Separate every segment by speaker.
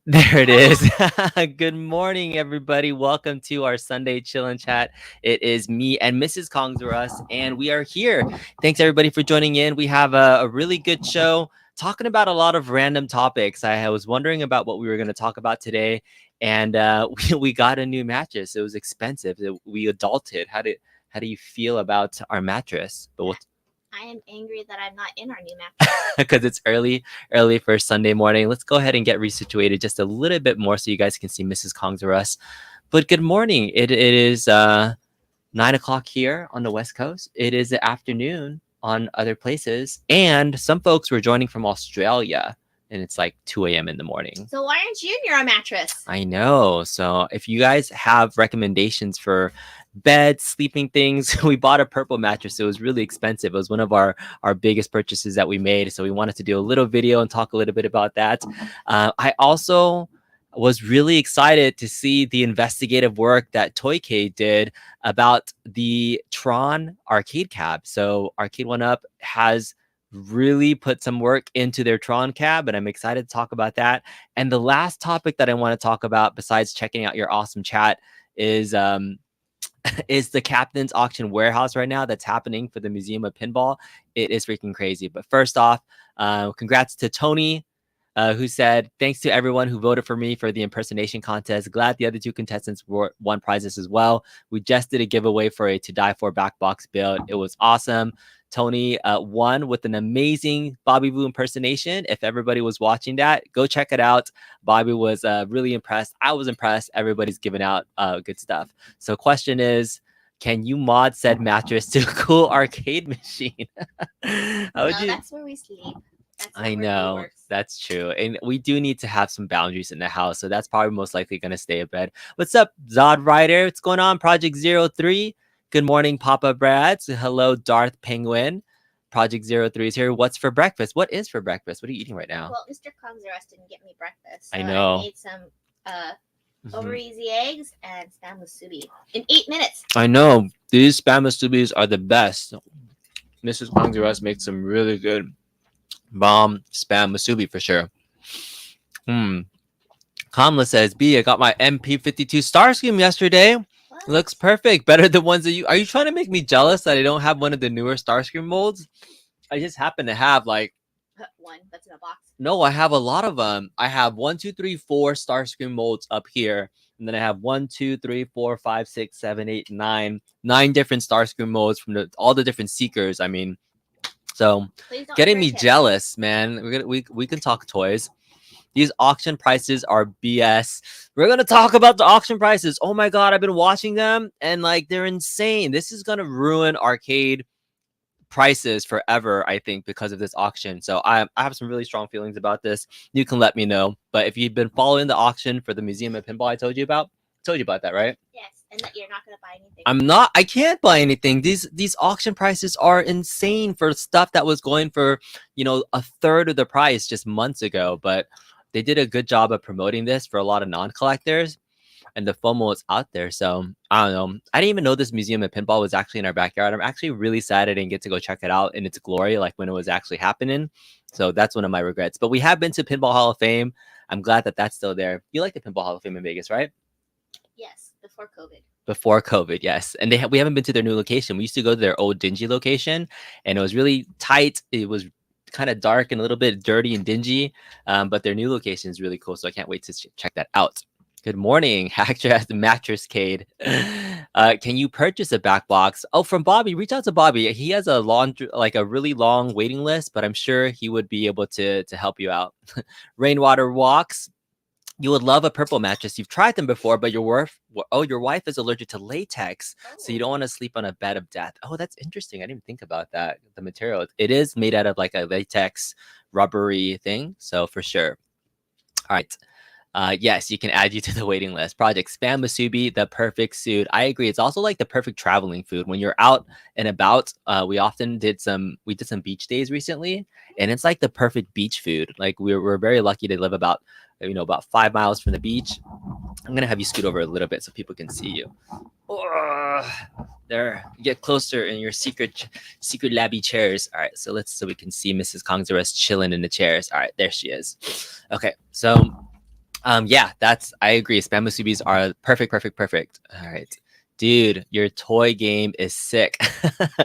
Speaker 1: There it is. Good morning, everybody. Welcome to our Sunday Chill and Chat. It is me and Mrs. Kongzarus, and we are here. Thanks, everybody, for joining in. We have a really good show talking about a lot of random topics. I was wondering about what we were going to talk about today, and we got a new mattress. It was expensive. We adulted. How do you feel about our mattress? But we'll
Speaker 2: I am angry that I'm not in our new mattress.
Speaker 1: because it's early for Sunday morning. Let's go ahead and get resituated just a little bit more so you guys can see Mrs. Kong's or us. But good morning. It is 9 o'clock here on the West Coast. It is the afternoon on other places, and some folks were joining from Australia, and it's like 2 a.m. in the morning.
Speaker 2: So why aren't you in your mattress?
Speaker 1: I know. So if you guys have recommendations for beds, sleeping things, we bought a purple mattress. It was really expensive. It was one of our biggest purchases that we made. So we wanted to do a little video and talk a little bit about that. I also was really excited to see the investigative work that Toycade did about the Tron arcade cab. So Arcade1Up has really put some work into their Tron cab, and I'm excited to talk about that. And the last topic that I want to talk about, besides checking out your awesome chat, is is the Captain's Auction Warehouse right now that's happening for the Museum of Pinball. It is freaking crazy. But first off, congrats to Tony, who said, thanks to everyone who voted for me for the impersonation contest. Glad the other two contestants won prizes as well. We just did a giveaway for a To Die For back box build. It was awesome. Tony won with an amazing Bobby Boo impersonation. If everybody was watching that, go check it out. Bobby was really impressed. I was impressed. Everybody's giving out good stuff. So question is, can you mod said mattress to a cool arcade machine?
Speaker 2: That's where we sleep.
Speaker 1: I know, that's true. And we do need to have some boundaries in the house. So that's probably most likely going to stay in bed. What's up, Zod Rider? What's going on? Project 03. Good morning, Papa Brad. So hello, Darth Penguin. Project 03 is here. What's for breakfast? What is for breakfast? What are you eating right now?
Speaker 2: Well, Mr. Kongzarus didn't get me breakfast. So
Speaker 1: I know.
Speaker 2: I made some over easy eggs and spam musubi in 8 minutes.
Speaker 1: I know. These spam musubis are the best. Mrs. Kongzarus makes some really good bomb spam musubi for sure. Kamla says, B, I got my MP52 Starscream yesterday. What? Looks perfect. Better than ones that you... Are you trying to make me jealous that I don't have one of the newer Starscream molds? I just happen to have like...
Speaker 2: one that's in a box.
Speaker 1: No, I have a lot of them. I have 1, 2, 3, 4 Starscream molds up here. And then I have 1, 2, 3, 4, 5, 6, 7, 8, 9. 9 different Starscream molds from all the different Seekers. I mean... So getting me jealous, man. We can talk toys. These auction prices are BS. We're gonna talk about the auction prices. Oh my god, I've been watching them and like they're insane. This is gonna ruin arcade prices forever, I think, because of this auction. So I have some really strong feelings about this. You can let me know. But if you've been following the auction for the Museum of Pinball, I told you about that, right?
Speaker 2: Yes. And that you're not going to buy anything.
Speaker 1: I can't buy anything. These auction prices are insane for stuff that was going for, a third of the price just months ago. But they did a good job of promoting this for a lot of non-collectors, and the FOMO is out there. So I don't know. I didn't even know this Museum of Pinball was actually in our backyard. I'm actually really sad I didn't get to go check it out in its glory, like when it was actually happening. So that's one of my regrets. But we have been to Pinball Hall of Fame. I'm glad that that's still there. You like the Pinball Hall of Fame in Vegas, right?
Speaker 2: Yes, before COVID.
Speaker 1: Before COVID, yes. And we haven't been to their new location. We used to go to their old dingy location, and it was really tight. It was kind of dark and a little bit dirty and dingy, but their new location is really cool. So I can't wait to check that out. Good morning, Hacker at the Mattress Cade. Can you purchase a back box? Oh, from Bobby. Reach out to Bobby. He has a really long waiting list, but I'm sure he would be able to help you out. Rainwater Walks. You would love a purple mattress. You've tried them before, but your wife is allergic to latex, so you don't want to sleep on a bed of death. Oh, that's interesting. I didn't think about that. The material, it is made out of like a latex rubbery thing, so for sure. All right. Yes, you can add you to the waiting list. Project Spam Musubi, the perfect suit. I agree. It's also like the perfect traveling food. When you're out and about, we did some beach days recently, and it's like the perfect beach food. Like we're very lucky to live about 5 miles from the beach. I'm gonna have you scoot over a little bit so people can see you. There, get closer in your secret labby chairs. All right, so we can see Mrs. Kongzarus chilling in the chairs. All right, there she is. Okay, so Yeah, I agree. Spam musubis are perfect, perfect, perfect. All right. Dude, your toy game is sick.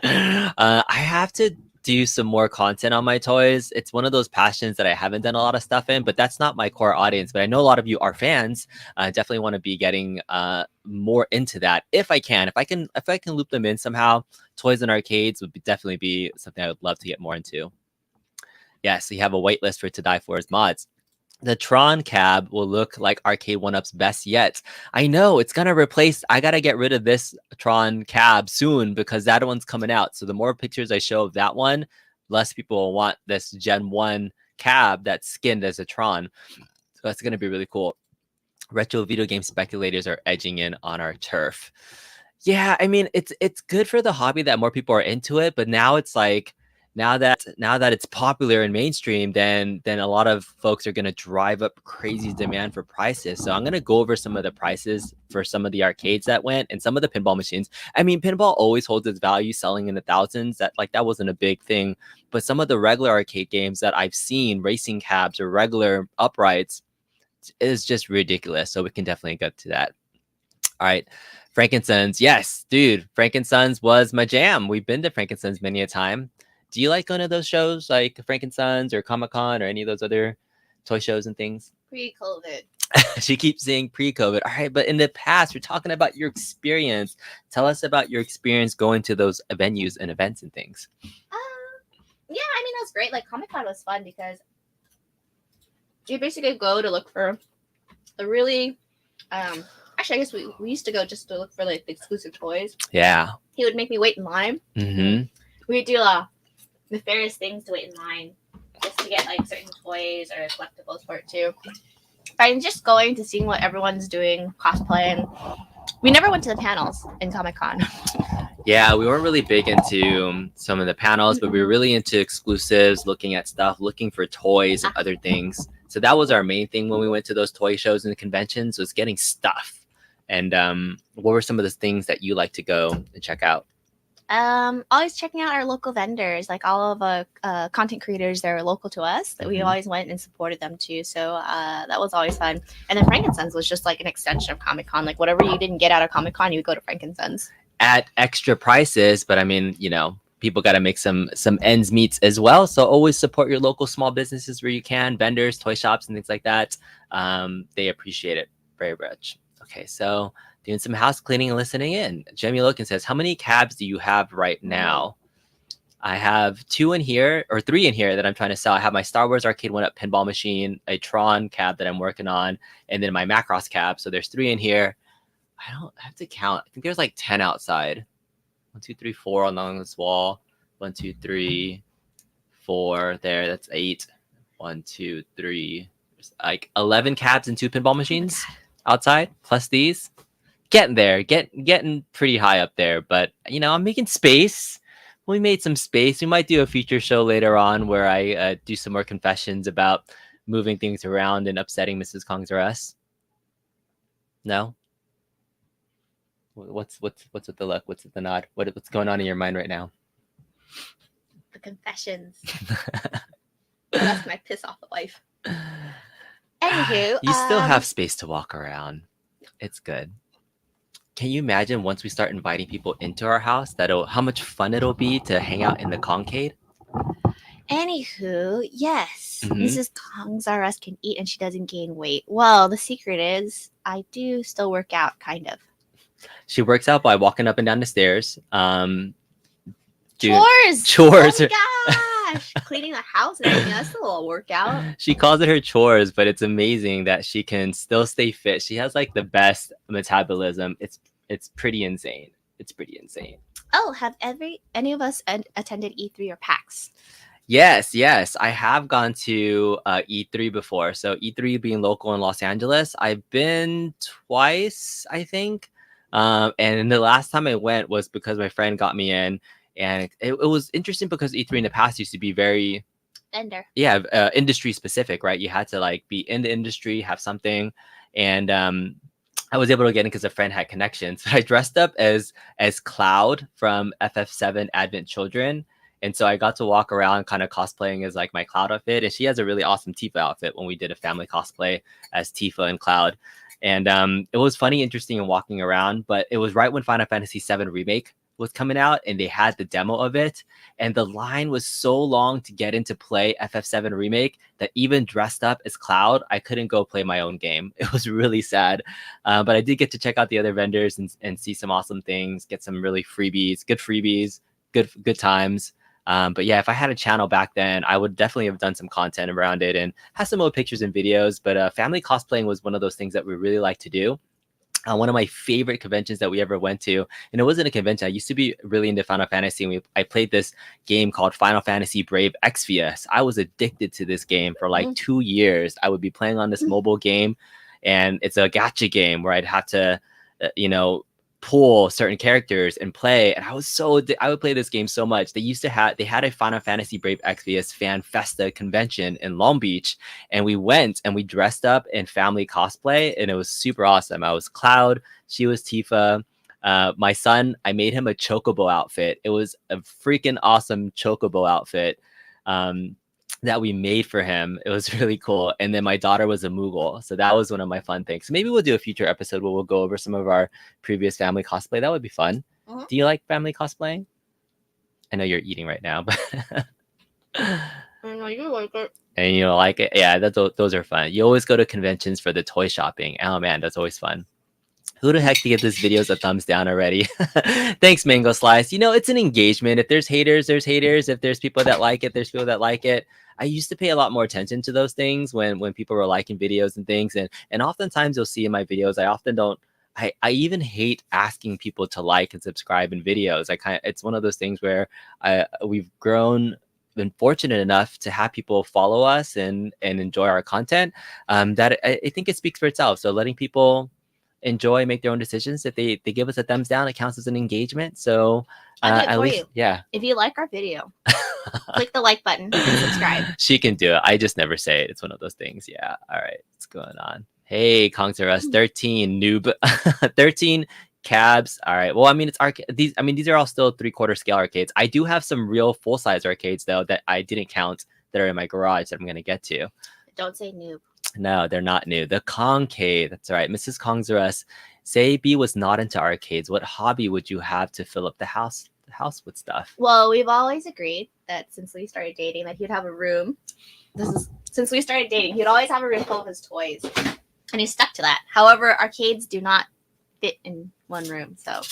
Speaker 1: I have to do some more content on my toys. It's one of those passions that I haven't done a lot of stuff in, but that's not my core audience. But I know a lot of you are fans. I definitely want to be getting more into that if I can. If I can loop them in somehow, toys and arcades would definitely be something I would love to get more into. Yes, we have a wait list for To Die For's mods. The Tron cab will look like Arcade1Up's best yet. I know it's gonna replace. I gotta get rid of this Tron cab soon because that one's coming out. So the more pictures I show of that one, less people will want this Gen 1 cab that's skinned as a Tron. So that's gonna be really cool. Retro video game speculators are edging in on our turf. Yeah, I mean it's good for the hobby that more people are into it, but now it's like now that it's popular and mainstream, then a lot of folks are gonna drive up crazy demand for prices. So I'm gonna go over some of the prices for some of the arcades that went and some of the pinball machines. I mean, pinball always holds its value selling in the thousands. That wasn't a big thing, but some of the regular arcade games that I've seen, racing cabs or regular uprights, is just ridiculous. So we can definitely get to that. All right. Frankenstein's. Yes, dude. Frankenstein's was my jam. We've been to Frankenstein's many a time. Do you like one of those shows like Frankenstein's or Comic-Con or any of those other toy shows and things?
Speaker 2: Pre-COVID.
Speaker 1: She keeps saying pre-COVID. All right, but in the past, we're talking about your experience. Tell us about your experience going to those venues and events and things.
Speaker 2: Yeah, I mean, it was great. Like, Comic-Con was fun because you basically go to look for a really actually, I guess we used to go just to look for like the exclusive toys.
Speaker 1: Yeah.
Speaker 2: He would make me wait in line.
Speaker 1: Mm-hmm.
Speaker 2: We would do nefarious things to wait in line just to get like certain toys or collectibles for it too. And just going to seeing what everyone's doing, cosplaying. We never went to the panels in Comic-Con.
Speaker 1: Yeah, we weren't really big into some of the panels, but we were really into exclusives, looking at stuff, looking for toys and other things. So that was our main thing when we went to those toy shows and conventions, was getting stuff. And what were some of the things that you like to go and check out?
Speaker 2: Always checking out our local vendors, like all of the content creators that are local to us that we always went and supported them too. So that was always fun. And then Frankenstein's was just like an extension of Comic-Con. Like whatever you didn't get out of Comic-Con, you would go to Frankenstein's. At
Speaker 1: extra prices, but I mean, people got to make some ends meets as well. So always support your local small businesses where you can, vendors, toy shops, and things like that. They appreciate it very much. Okay, so doing some house cleaning and listening in. Jamie Loken says, how many cabs do you have right now? I have 2 in here, or 3 in here that I'm trying to sell. I have my Star Wars Arcade1Up pinball machine, a Tron cab that I'm working on, and then my Matrress cab. So there's 3 in here. I have to count. I think there's like 10 outside. 1, 2, 3, 4 along this wall. 1, 2, 3, 4 there. That's 8. 1, 2, 3. There's like 11 cabs and 2 pinball machines outside, plus these. Getting there, getting pretty high up there. But I'm making space. We made some space. We might do a feature show later on where I do some more confessions about moving things around and upsetting Mrs. Kong's Rest. No. What's with the look? What's with the nod? What's going on in your mind right now?
Speaker 2: The confessions. That's my piss off of life. Anywho,
Speaker 1: you still have space to walk around. It's good. Can you imagine once we start inviting people into our house how much fun it'll be to hang out in the concade?
Speaker 2: Anywho, yes, Mrs. Kong's RS can eat and she doesn't gain weight. Well, the secret is I do still work out, kind of.
Speaker 1: She works out by walking up and down the stairs.
Speaker 2: Chores.
Speaker 1: Oh
Speaker 2: gosh, cleaning the house and everything. That's a little workout.
Speaker 1: She calls it her chores, but it's amazing that she can still stay fit. She has like the best metabolism. It's pretty insane. It's pretty insane.
Speaker 2: Oh, have any of us attended E3 or PAX?
Speaker 1: Yes. I have gone to E3 before. So E3 being local in Los Angeles, I've been twice, I think. And the last time I went was because my friend got me in. And it was interesting because E3 in the past used to be very industry specific, right? You had to like be in the industry, have something. And I was able to get in because a friend had connections. I dressed up as Cloud from FF7 Advent Children. And so I got to walk around kind of cosplaying as like my Cloud outfit. And she has a really awesome Tifa outfit when we did a family cosplay as Tifa and Cloud. And it was funny, interesting, and walking around. But it was right when Final Fantasy VII Remake was coming out, and they had the demo of it. And the line was so long to get into play FF7 Remake that even dressed up as Cloud, I couldn't go play my own game. It was really sad. But I did get to check out the other vendors and see some awesome things, get some really freebies, good times. But yeah, if I had a channel back then, I would definitely have done some content around it and have some old pictures and videos. But family cosplaying was one of those things that we really like to do. One of my favorite conventions that we ever went to, and it wasn't a convention. I used to be really into Final Fantasy, and I played this game called Final Fantasy Brave Exvius. I was addicted to this game for like 2 years. I would be playing on this mobile game, and it's a gacha game where I'd have to, pull certain characters and play. And I would play this game so much. They had a Final Fantasy Brave Exvius Fan Festa convention in Long Beach, and we went and we dressed up in family cosplay, and it was super awesome. I was Cloud, she was Tifa. My son, I made him a Chocobo outfit. It was a freaking awesome Chocobo outfit that we made for him. It was really cool. And then my daughter was a Moogle. So that was one of my fun things. So maybe we'll do a future episode where we'll go over some of our previous family cosplay. That would be fun. Do you like family cosplaying? I know you're eating right now, but
Speaker 2: I know you like it.
Speaker 1: And you don't like it? Yeah, those are fun. You always go to conventions for the toy shopping. Oh man, that's always fun. Who the heck to give this video a thumbs down already? Thanks, Mango Slice. It's an engagement. If there's haters, there's haters. If there's people that like it, there's people that like it. I used to pay a lot more attention to those things when people were liking videos and things. And oftentimes you'll see in my videos, I often don't. I even hate asking people to like and subscribe in videos. It's one of those things where we've been fortunate enough to have people follow us and enjoy our content. That I think it speaks for itself. So letting people enjoy, make their own decisions. If they give us a thumbs down, it counts as an engagement. So at least, yeah.
Speaker 2: If you like our video, click the like button and subscribe.
Speaker 1: She can do it. I just never say it. It's one of those things. Yeah. All right. What's going on? Hey, Kongzerus, 13 noob, 13 cabs. All right. Well, I mean, it's arcade. These are all still 3/4 scale arcades. I do have some real full size arcades though that I didn't count that are in my garage that I'm gonna get to.
Speaker 2: Don't say noob.
Speaker 1: No, they're not new. The Concade. That's right. Mrs. Kongzerus, say B was not into arcades. What hobby would you have to fill up the house with stuff?
Speaker 2: Well, we've always agreed that since we started dating, that he'd have a room. Since we started dating, he'd always have a room full of his toys, and he's stuck to that. However, arcades do not fit in one room, so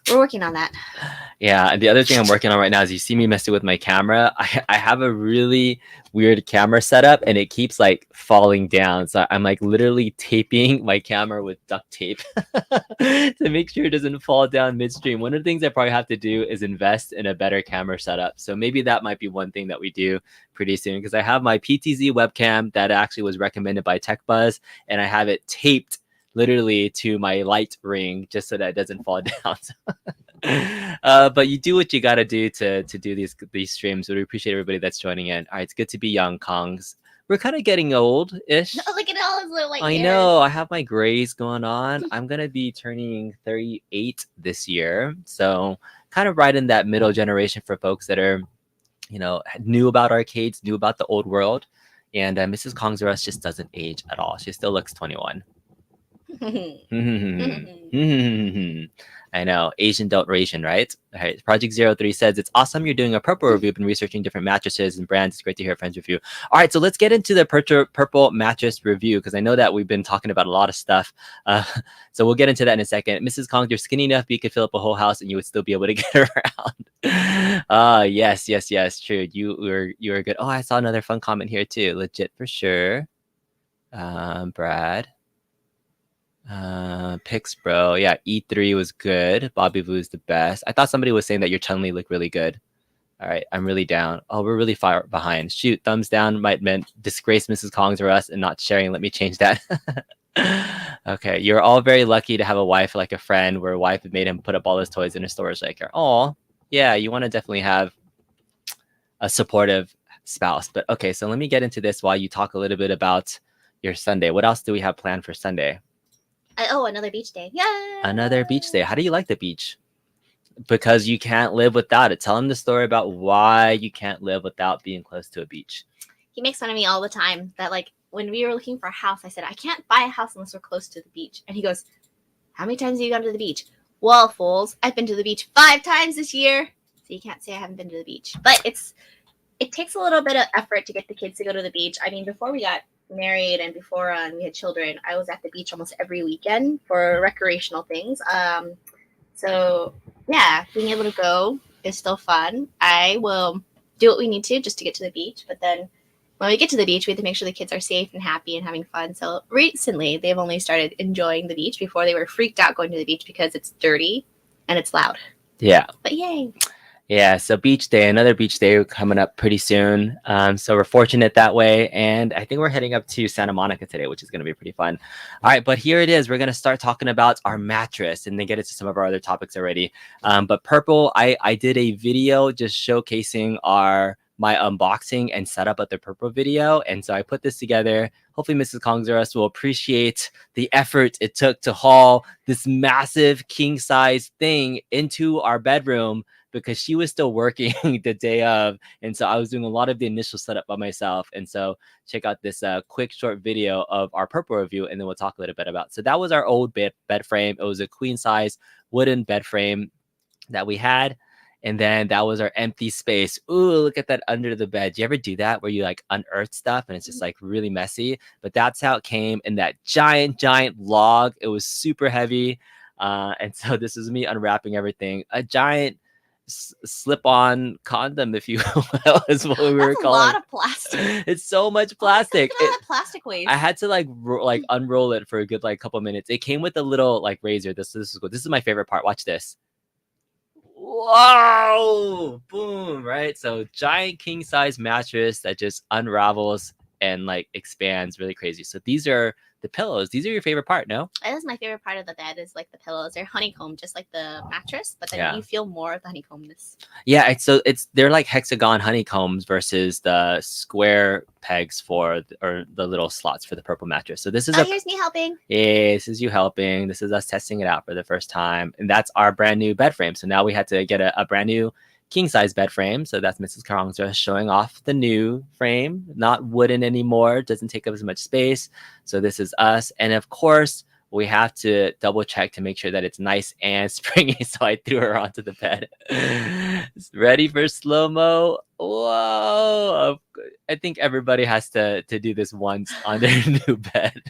Speaker 2: we're working on that.
Speaker 1: Yeah, and the other thing I'm working on right now is you see me messing with my camera. I have a really weird camera setup, and it keeps like falling down. So I'm like literally taping my camera with duct tape to make sure it doesn't fall down midstream. One of the things I probably have to do is invest in a better camera setup. So maybe that might be one thing that we do pretty soon, because I have my PTZ webcam that actually was recommended by TechBuzz, and I have it taped literally to my light ring just so that it doesn't fall down. But you do what you got to do to do these streams. We appreciate everybody that's joining in. All right, it's good to be young, Kongs. We're kind of getting old-ish.
Speaker 2: Look at all his little
Speaker 1: I know. I have my grays going on. I'm gonna be turning 38 this year, so kind of right in that middle generation for folks that are, new about arcades, new about the old world. And Mrs. Kongzerus just doesn't age at all. She still looks 21. I know, Asian don't ration, right? All right, Project 03 says, it's awesome you're doing a purple review. Been researching different mattresses and brands. It's great to hear a friend's review. All right, so let's get into the purple mattress review, because I know that we've been talking about a lot of stuff. So we'll get into that in a second. Mrs. Kong, you're skinny enough, but you could fill up a whole house and you would still be able to get around. Yes, true. You were good. Oh, I saw another fun comment here too. Legit for sure. Brad. Pics, bro. Yeah, E3 was good. Bobby Vu's the best. I thought somebody was saying that your Chun-Li looked really good. All right, I'm really down. Oh, we're really far behind. Shoot, thumbs down might meant disgrace Mrs. Kongs or us and not sharing. Let me change that. Okay, you're all very lucky to have a wife like a friend where a wife had made him put up all his toys in a storage locker. Oh, yeah, you want to definitely have a supportive spouse. But okay, so let me get into this while you talk a little bit about your Sunday. What else do we have planned for Sunday?
Speaker 2: Another beach day. Yeah.
Speaker 1: Another beach day. How do you like the beach? because you can't live without it. Tell him the story about why you can't live without being close to a beach.
Speaker 2: He makes fun of me all the time that like when we were looking for a house, I said, I can't buy a house unless we're close to the beach. And he goes, how many times have you gone to the beach? Well, fools, I've been to the beach 5 times this year. So you can't say I haven't been to the beach. But it takes a little bit of effort to get the kids to go to the beach. I mean, before we got married and before we had children, I was at the beach almost every weekend for recreational things. So yeah, being able to go is still fun. I will do what we need to just to get to the beach, but then when we get to the beach, we have to make sure the kids are safe and happy and having fun. So recently, they've only started enjoying the beach. Before, they were freaked out going to the beach because it's dirty and it's loud.
Speaker 1: Yeah.
Speaker 2: But yay.
Speaker 1: Yeah, so beach day, another beach day coming up pretty soon. So we're fortunate that way. And I think we're heading up to Santa Monica today, which is going to be pretty fun. All right, but here it is. We're going to start talking about our mattress and then get into some of our other topics already. But Purple, I did a video just showcasing my unboxing and setup of the Purple video. And so I put this together. Hopefully Mrs. Kongzaras will appreciate the effort it took to haul this massive king size thing into our bedroom, because she was still working the day of. And so I was doing a lot of the initial setup by myself. And so check out this quick short video of our Purple review, and then we'll talk a little bit about. So that was our old bed frame. It was a queen size wooden bed frame that we had. And then that was our empty space. Ooh, look at that under the bed. Do you ever do that where you like unearth stuff and it's just like really messy? But that's how it came in that giant log. It was super heavy. And so this is me unwrapping everything. A giant slip-on condom, if you will, is what we were calling.
Speaker 2: That's a lot of plastic.
Speaker 1: It's so much plastic.
Speaker 2: Look at all that plastic waste.
Speaker 1: I had to like unroll it for a good like couple minutes. It came with a little like razor. This is cool. This is my favorite part. Watch this. Wow! Boom! Right. So giant king size mattress that just unravels and like expands really crazy. So these are the pillows. These are your favorite part, no?
Speaker 2: That is my favorite part of the bed, is like the pillows. They're honeycomb, just like the mattress, but then you feel more of the honeycombness.
Speaker 1: Yeah, they're like hexagon honeycombs versus the square pegs or the little slots for the Purple mattress. So this is
Speaker 2: here's me helping.
Speaker 1: Yeah, this is you helping. This is us testing it out for the first time, and that's our brand new bed frame. So now we had to get a brand new king size bed frame. So that's Mrs. Kongzaras showing off the new frame, not wooden anymore. Doesn't take up as much space. So this is us, and of course we have to double check to make sure that it's nice and springy. So I threw her onto the bed. Ready for slow-mo? Whoa! I think everybody has to do this once on their new bed.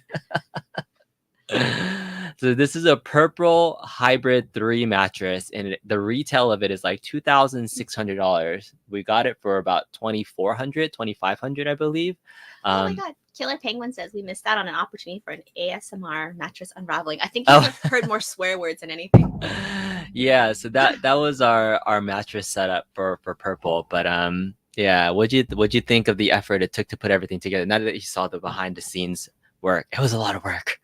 Speaker 1: So this is a Purple Hybrid 3 mattress, and the retail of it is like $2,600. We got it for about $2,400, $2,500, I believe.
Speaker 2: Oh my God. Killer Penguin says we missed out on an opportunity for an ASMR mattress unraveling. I think you heard more swear words than anything.
Speaker 1: Yeah, so that was our mattress setup for Purple. But yeah, what'd you think of the effort it took to put everything together? Now that you saw the behind the scenes work, it was a lot of work.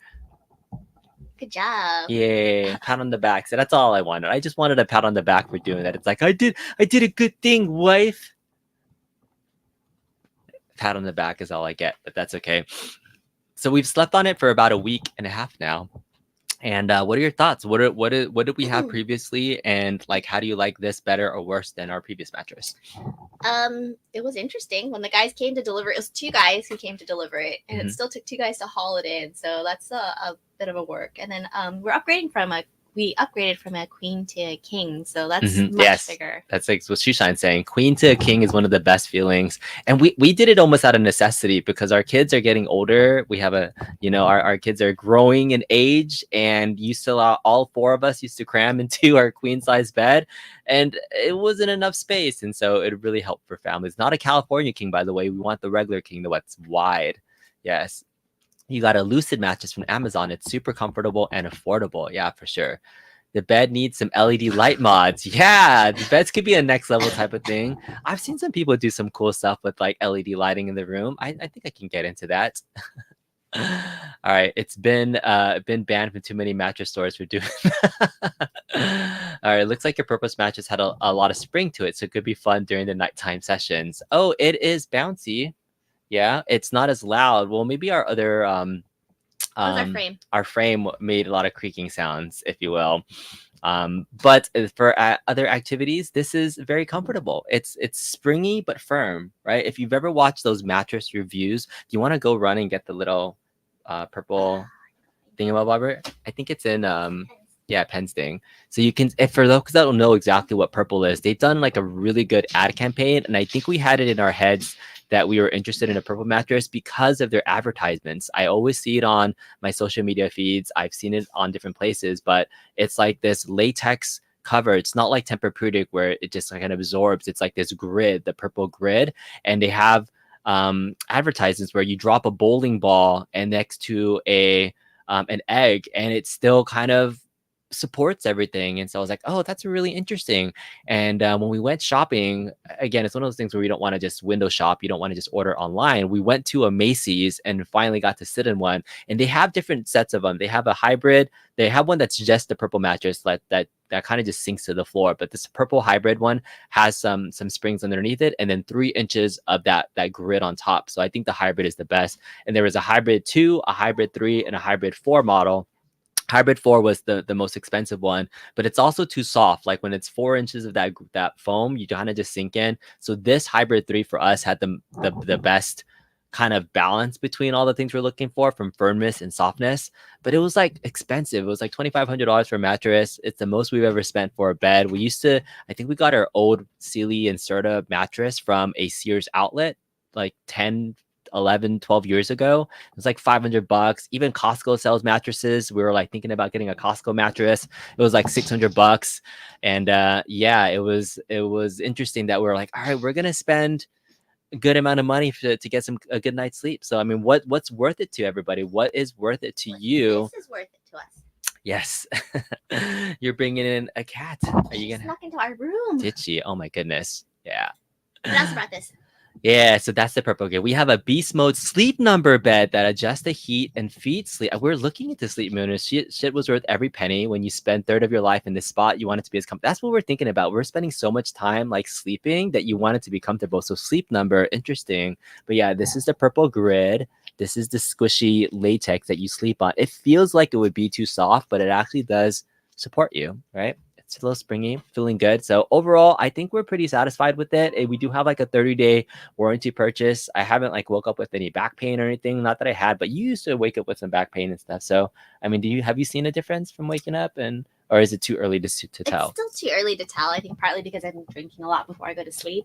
Speaker 2: Good job.
Speaker 1: Yeah, pat on the back. So that's all I wanted. I just wanted a pat on the back for doing that. It's like I did a good thing, wife. Pat on the back is all I get, but that's okay. So we've slept on it for about a week and a half now. And what are your thoughts? What did we have previously, and like how do you like this better or worse than our previous mattress?
Speaker 2: It was interesting when the guys came to deliver. It was 2 guys who came to deliver it, and it still took 2 guys to haul it in. So that's a bit of a work. And then we upgraded from a queen to a king, so that's much bigger. That's
Speaker 1: like what Shushan's saying. Queen to a king is one of the best feelings, and we did it almost out of necessity because our kids are getting older. We have our kids are growing in age, and all 4 of us used to cram into our queen size bed, and it wasn't enough space, and so it really helped for families. Not a California king, by the way. We want the regular king, the what's wide. Yes. You got a Lucid mattress from Amazon. It's super comfortable and affordable. Yeah, for sure. The bed needs some LED light mods. Yeah, the beds could be a next level type of thing. I've seen some people do some cool stuff with like LED lighting in the room. I think I can get into that. All right, it's been banned from too many mattress stores for doing that. All right, looks like your Purpose mattress had a lot of spring to it, so it could be fun during the nighttime sessions. Oh, it is bouncy. Yeah, it's not as loud. Well, maybe our other
Speaker 2: our frame.
Speaker 1: Our frame made a lot of creaking sounds, if you will. But for other activities, this is very comfortable. It's springy but firm, right? If you've ever watched those mattress reviews, you want to go run and get the little purple thingamabobber. I think it's in yeah, Penn's thing. So you can, if for those that don't know exactly what purple is, they've done like a really good ad campaign, and I think we had it in our heads that we were interested in a purple mattress because of their advertisements. I always see it on my social media feeds. I've seen it on different places, but it's like this latex cover. It's not like Tempur-Pedic where it just like kind of absorbs. It's like this grid, the purple grid, and they have advertisements where you drop a bowling ball and next to a an egg, and it still kind of supports everything. And so I was like, oh, that's really interesting. And when we went shopping, again, it's one of those things where we don't want to just window shop. You don't want to just order online. We went to a Macy's and finally got to sit in one. And they have different sets of them. They have a hybrid. They have one that's just the purple mattress that kind of just sinks to the floor. But this purple hybrid one has some springs underneath it, and then 3 inches of that grid on top. So I think the hybrid is the best. And there was a hybrid 2, a hybrid 3, and a hybrid 4 model. Hybrid 4 was the most expensive one, but it's also too soft. Like when it's 4 inches of that foam, you kind of just sink in. So this hybrid 3 for us had the best kind of balance between all the things we're looking for, from firmness and softness. But it was like expensive. It was like $2,500 for a mattress. It's the most we've ever spent for a bed. I think we got our old Sealy and Serta mattress from a Sears outlet like 10, 11, 12 years ago. It was like $500. Even Costco sells mattresses. We were like thinking about getting a Costco mattress. It was like $600. And yeah, it was interesting that we were like, all right, we're gonna spend a good amount of money to get a good night's sleep. So I mean, what's worth it to everybody? What is worth it to you?
Speaker 2: This is worth it to us.
Speaker 1: Yes. You're bringing in a cat. Are you gonna
Speaker 2: snuck into our room?
Speaker 1: Did she? Oh my goodness. Yeah.
Speaker 2: What else about this?
Speaker 1: Yeah, so that's the purple. Okay, we have a beast mode sleep number bed that adjusts the heat and feet sleep. We're looking into sleep moon. Shit was worth every penny. When you spend third of your life in this spot, you want it to be as comfortable. That's what we're thinking about. We're spending so much time like sleeping that you want it to be comfortable. So sleep number, interesting. But yeah, this is the purple grid. This is the squishy latex that you sleep on. It feels like it would be too soft, but it actually does support you, right? It's a little springy, feeling good. So overall, I think we're pretty satisfied with it. And we do have like a 30-day warranty purchase. I haven't like woke up with any back pain or anything. Not that I had, but you used to wake up with some back pain and stuff. So I mean, have you seen a difference from waking up, or is it too early to tell?
Speaker 2: It's still too early to tell. I think partly because I've been drinking a lot before I go to sleep.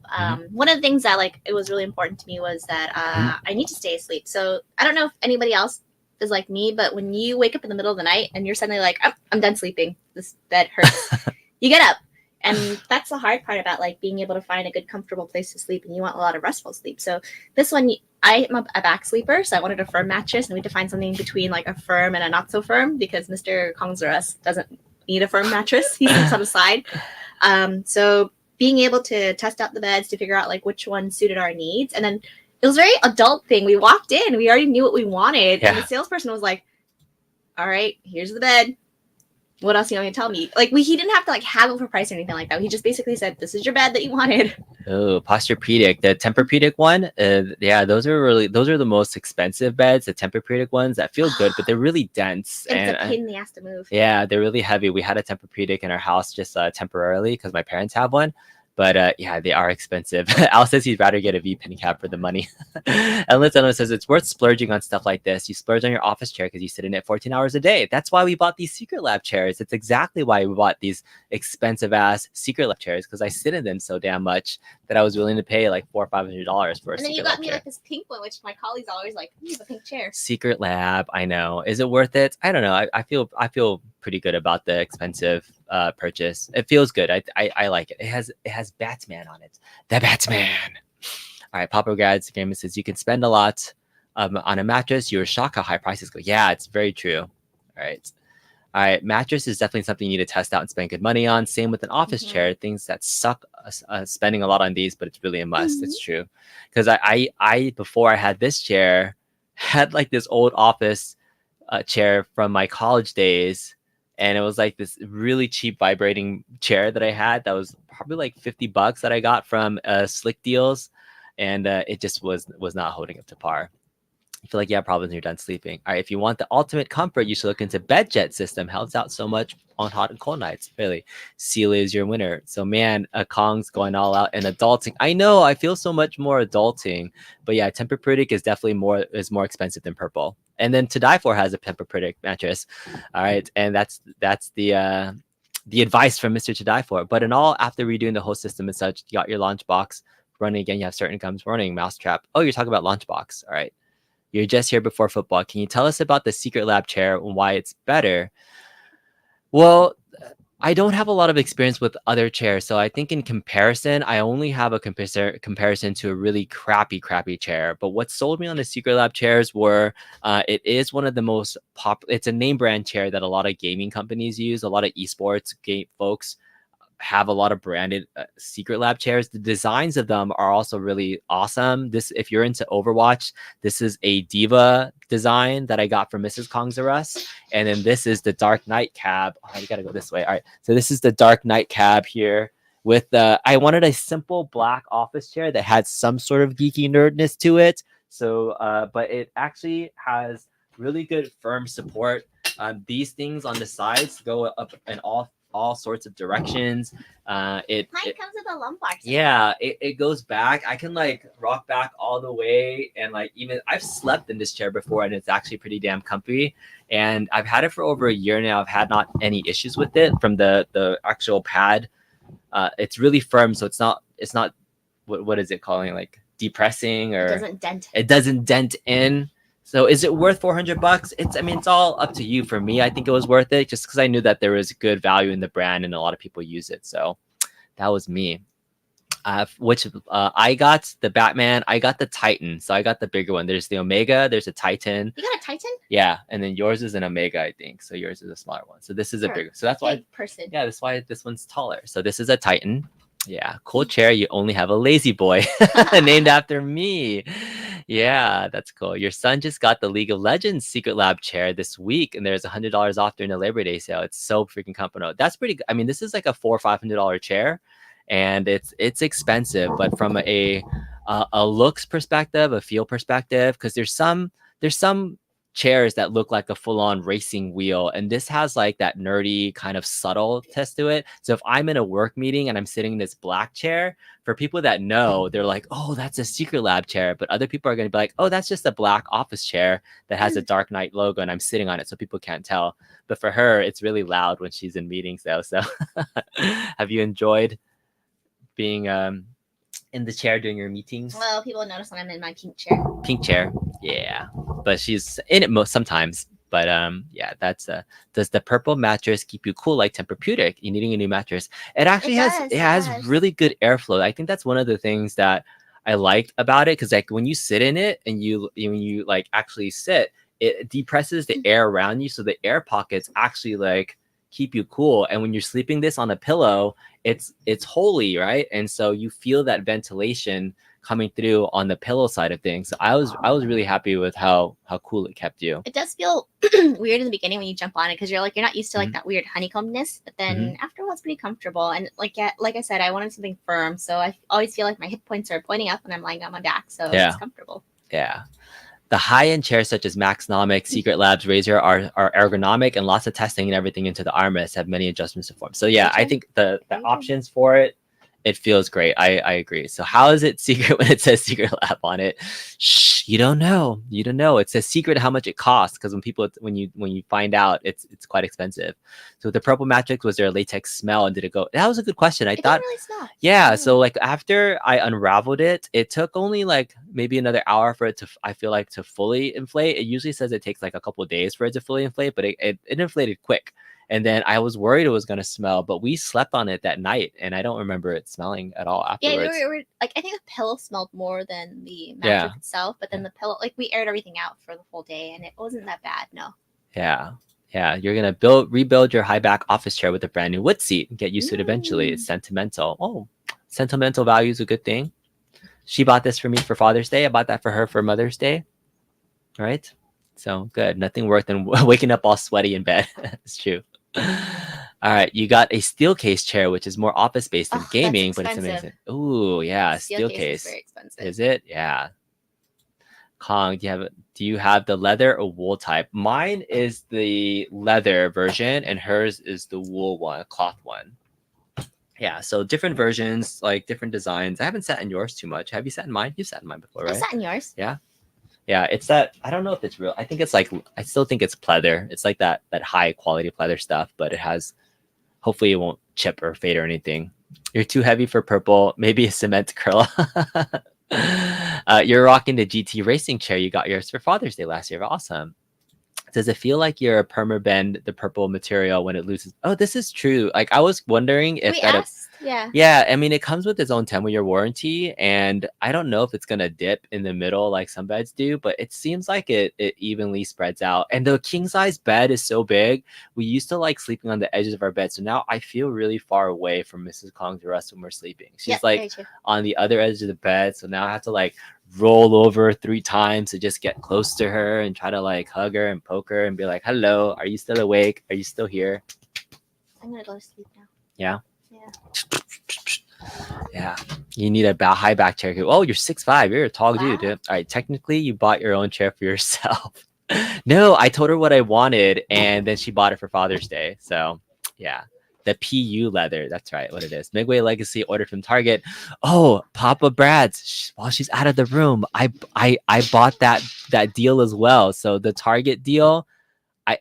Speaker 2: One of the things that like it was really important to me was that I need to stay asleep. So I don't know if anybody else is like me, but when you wake up in the middle of the night and you're suddenly like, I'm done sleeping, this bed hurts, you get up. And that's the hard part about like being able to find a good comfortable place to sleep, and you want a lot of restful sleep. So this one, I am a back sleeper, so I wanted a firm mattress, and we had to find something between like a firm and a not so firm, because Mr. Kongzarus doesn't need a firm mattress. He sleeps on the side. So being able to test out the beds to figure out like which one suited our needs, and then it was a very adult thing. We walked in, we already knew what we wanted. Yeah. And the salesperson was like, all right, here's the bed. What else do you want me to tell me? Like he didn't have to like haggle for price or anything like that. He just basically said, this is your bed that you wanted.
Speaker 1: Oh, Posturepedic, the Tempur-Pedic one. Yeah, those are the most expensive beds, the Tempur-Pedic ones that feel good, but they're really dense.
Speaker 2: And it's a pain in the ass to move.
Speaker 1: Yeah, they're really heavy. We had a Tempur-Pedic in our house just temporarily because my parents have one. But yeah, they are expensive. Al says he'd rather get a V-pin cap for the money. And Liz says it's worth splurging on stuff like this. You splurge on your office chair because you sit in it 14 hours a day. That's why we bought these Secret Lab chairs. It's exactly why we bought these expensive ass Secret Lab chairs, because I sit in them so damn much that I was willing to pay like $400 or $500 for a Secret Lab chair. And then you got me
Speaker 2: like this pink one, which my colleagues always like, you have a pink chair.
Speaker 1: Secret Lab, I know. Is it worth it? I don't know. I feel pretty good about the expensive purchase. It feels good. I like it. It has Batman on it. The Batman. All right, Papa Gads Game says you can spend a lot on a mattress. You're shocked how high prices go. Yeah, it's very true. All right. Mattress is definitely something you need to test out and spend good money on. Same with an office chair. Things that suck spending a lot on these, but it's really a must. It's true. Because I before I had this chair, had like this old office chair from my college days. And it was like this really cheap vibrating chair that I had that was probably like $50 that I got from Slick Deals. And it just was not holding up to par. You feel like you have problems when you're done sleeping. All right, if you want the ultimate comfort, you should look into BedJet system. Helps out so much on hot and cold nights. Really, Sealy is your winner. So man, Kong's going all out and adulting. I know, I feel so much more adulting, but yeah, Tempur-Pedic is definitely more expensive than Purple. And then To Die For has a Tempur-Pedic mattress. All right, and that's the advice from Mr. To Die For. But in all, after redoing the whole system and such, you got your launch box running again. You have certain incomes running, Mousetrap. Oh, you're talking about launch box. All right. You're just here before football. Can you tell us about the Secret Lab chair and why it's better? Well, I don't have a lot of experience with other chairs, so I think in comparison, I only have a comparison to a really crappy chair. But what sold me on the Secret Lab chairs were it is one of the most It's a name brand chair that a lot of gaming companies use. A lot of esports game folks have a lot of branded Secret Lab chairs. The designs of them are also really awesome. This, if you're into Overwatch, this is a Diva design that I got from Mrs. Kong's R Us. And then this is the Dark Knight cab. Oh, you gotta go this way. All right. So this is the Dark Knight cab here with I wanted a simple black office chair that had some sort of geeky nerdness to it. So, but it actually has really good firm support. These things on the sides go up in all sorts of directions.
Speaker 2: Mine comes with a lumbar.
Speaker 1: Yeah, it goes back. I can like rock back all the way, and like even I've slept in this chair before, and it's actually pretty damn comfy. And I've had it for over a year now. I've had not any issues with it from the actual pad. It's really firm, so it's not what is it calling, like depressing, or it doesn't dent in. So is it worth $400? It's all up to you. For me, I think it was worth it just because I knew that there was good value in the brand and a lot of people use it. So that was me. I got the Batman. I got the Titan. So I got the bigger one. There's the Omega. There's a Titan.
Speaker 2: You got a Titan?
Speaker 1: Yeah, and then yours is an Omega, I think. So yours is a smaller one. So this is a bigger. So that's why.
Speaker 2: Person.
Speaker 1: Yeah, that's why this one's taller. So this is a Titan. Yeah, cool chair. You only have a lazy boy named after me. Yeah, that's cool. Your son just got the League of Legends Secret Lab chair this week, and there's $100 off during the Labor Day sale. It's so freaking comfortable. That's pretty good. I mean, this is like a $400 or $500 chair, and it's expensive, but from a looks perspective, a feel perspective, because there's some chairs that look like a full-on racing wheel, and this has like that nerdy kind of subtle test to it. So if I'm in a work meeting and I'm sitting in this black chair, for people that know, they're like, oh, that's a Secret Lab chair. But other people are going to be like, oh, that's just a black office chair that has a Dark Knight logo and I'm sitting on it, so people can't tell. But for her, it's really loud when she's in meetings though. So have you enjoyed being in the chair during your meetings?
Speaker 2: Well, people notice when I'm in my pink chair.
Speaker 1: Pink chair, yeah. But she's in it sometimes. But yeah, that's does the purple mattress keep you cool like Tempur-Pedic? You needing a new mattress? It actually has really good airflow. I think that's one of the things that I liked about it, because like when you sit in it and when you like actually sit, it depresses the air around you, so the air pockets actually like keep you cool. And when you're sleeping this on a pillow, it's holey, right? And so you feel that ventilation coming through on the pillow side of things. So I was really happy with how cool it kept you.
Speaker 2: It does feel weird in the beginning when you jump on it, because you're not used to like that weird honeycombness, but then after a while it's pretty comfortable. And like I said, I wanted something firm, so I always feel like my hip points are pointing up when I'm lying on my back, so it's comfortable.
Speaker 1: Yeah. The high-end chairs such as Maxnomic, Secret Labs, Razer are ergonomic, and lots of testing and everything into the armrest have many adjustments to form. So yeah, I think the options for it feels great. I agree. So how is it secret when it says Secret Lab on it? Shh, you don't know. You don't know. It says secret how much it costs, because when you find out, it's quite expensive. So the purple mattress, was there a latex smell, and did it go? That was a good question. I thought,
Speaker 2: didn't really smell.
Speaker 1: Yeah. So like after I unraveled it, it took only like maybe another hour for it to, I feel like, to fully inflate. It usually says it takes like a couple of days for it to fully inflate, but it inflated quick. And then I was worried it was going to smell, but we slept on it that night, and I don't remember it smelling at all afterwards.
Speaker 2: Yeah, we were like, I think the pillow smelled more than the mattress itself, but then the pillow, like we aired everything out for the whole day, and it wasn't that bad, no.
Speaker 1: Yeah. You're going to rebuild your high back office chair with a brand new wood seat and get used to it eventually. It's sentimental. Oh, sentimental value is a good thing. She bought this for me for Father's Day. I bought that for her for Mother's Day. All right. So good. Nothing worse than waking up all sweaty in bed. It's true. All right, you got a steel case chair, which is more office based than gaming, but it's amazing. Ooh, yeah, steel case.
Speaker 2: Is very expensive.
Speaker 1: Is it? Yeah. Kong, do you have the leather or wool type? Mine is the leather version, and hers is the wool one, cloth one. Yeah, so different versions, like different designs. I haven't sat in yours too much. Have you sat in mine? You've sat in mine before,
Speaker 2: I
Speaker 1: right?
Speaker 2: sat in yours.
Speaker 1: Yeah. Yeah, it's that I don't know if it's real. I think it's like I still think it's pleather. It's like that high quality pleather stuff, but it has hopefully it won't chip or fade or anything. You're too heavy for purple. Maybe a cement curl. You're rocking the GT racing chair. You got yours for Father's Day last year. Awesome. Does it feel like you're a permabend the purple material when it loses? Oh, this is true. Like I was wondering if
Speaker 2: We
Speaker 1: that.
Speaker 2: asked, yeah.
Speaker 1: Yeah, I mean it comes with its own 10-year warranty, and I don't know if it's gonna dip in the middle like some beds do, but it seems like it evenly spreads out. And the king size bed is so big. We used to like sleeping on the edges of our bed, so now I feel really far away from Mrs. Kong to rest when we're sleeping. She's
Speaker 2: Yep,
Speaker 1: like
Speaker 2: very true.
Speaker 1: on the other edge of the bed, so now I have to like roll over 3 times to just get close to her and try to like hug her and poke her and be like, "Hello, are you still awake? Are you still here?"
Speaker 2: I'm gonna go to sleep now.
Speaker 1: Yeah.
Speaker 2: Yeah.
Speaker 1: Yeah, you need a high back chair. Oh, you're 6'5". You're a tall
Speaker 2: Wow.
Speaker 1: dude. All right, technically, you bought your own chair for yourself. No, I told her what I wanted, and then she bought it for Father's Day. So, yeah, the PU leather. That's right, what it is. Midway Legacy ordered from Target. Oh, Papa Brad's. While she's out of the room, I bought that deal as well. So the Target deal.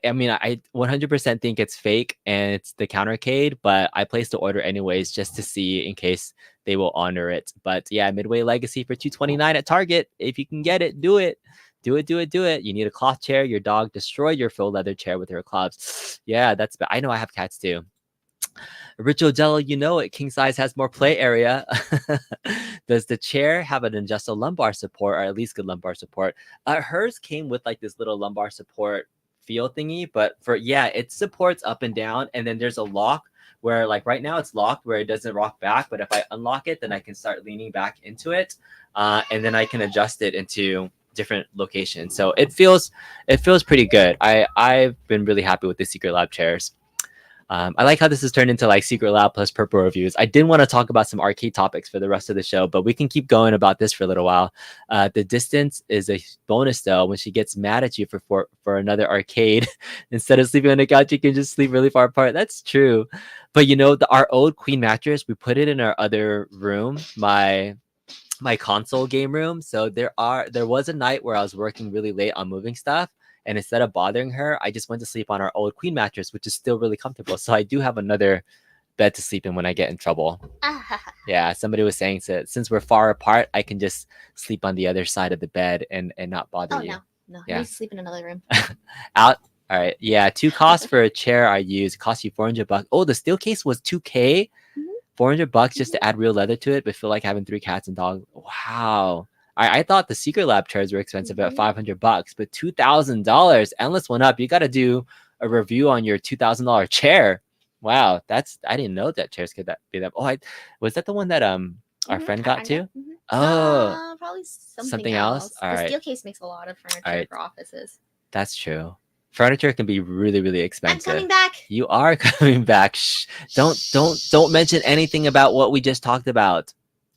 Speaker 1: I mean, I 100% think it's fake and it's the countercade, but I placed the order anyways just to see in case they will honor it. But yeah, Midway Legacy for $229 at Target. If you can get it, do it. Do it, do it, do it. You need a cloth chair. Your dog destroyed your faux leather chair with her clubs. Yeah, that's bad. I know I have cats too. Rich Odello, you know it. King size has more play area. Does the chair have an adjustable lumbar support or at least good lumbar support? Hers came with like this little lumbar support feel thingy, but it supports up and down, and then there's a lock where like right now it's locked where it doesn't rock back, but if I unlock it, then I can start leaning back into it, and then I can adjust it into different locations. So it feels pretty good. I've been really happy with the Secret Lab chairs. I like how this has turned into like Secret Lab plus Purple reviews. I did want to talk about some arcade topics for the rest of the show, but we can keep going about this for a little while. The distance is a bonus though. When she gets mad at you for another arcade, instead of sleeping on the couch, you can just sleep really far apart. That's true. But you know, our old Queen mattress, we put it in our other room, my console game room. So there was a night where I was working really late on moving stuff. And instead of bothering her, I just went to sleep on our old Queen mattress, which is still really comfortable. So I do have another bed to sleep in when I get in trouble. Yeah, somebody was saying since we're far apart, I can just sleep on the other side of the bed and not bother you.
Speaker 2: No.
Speaker 1: Yeah.
Speaker 2: I need to sleep in another room.
Speaker 1: All right. Yeah, 2 costs for a chair I use. It cost you $400. Oh, the steel case was $2K. $400 just to add real leather to it, but feel like having 3 cats and dogs. Wow. I thought the Secret Lab chairs were expensive at $500, but $2,000. Endless One Up. You got to do a review on your $2,000 chair. Wow, I didn't know that chairs could be that. Oh, was that the one that our friend got too? Oh,
Speaker 2: probably
Speaker 1: something else. All
Speaker 2: the
Speaker 1: right.
Speaker 2: steel case makes a lot of furniture for offices.
Speaker 1: That's true. Furniture can be really, really expensive.
Speaker 2: I'm coming back.
Speaker 1: You are coming back. Shh. Don't mention anything about what we just talked about.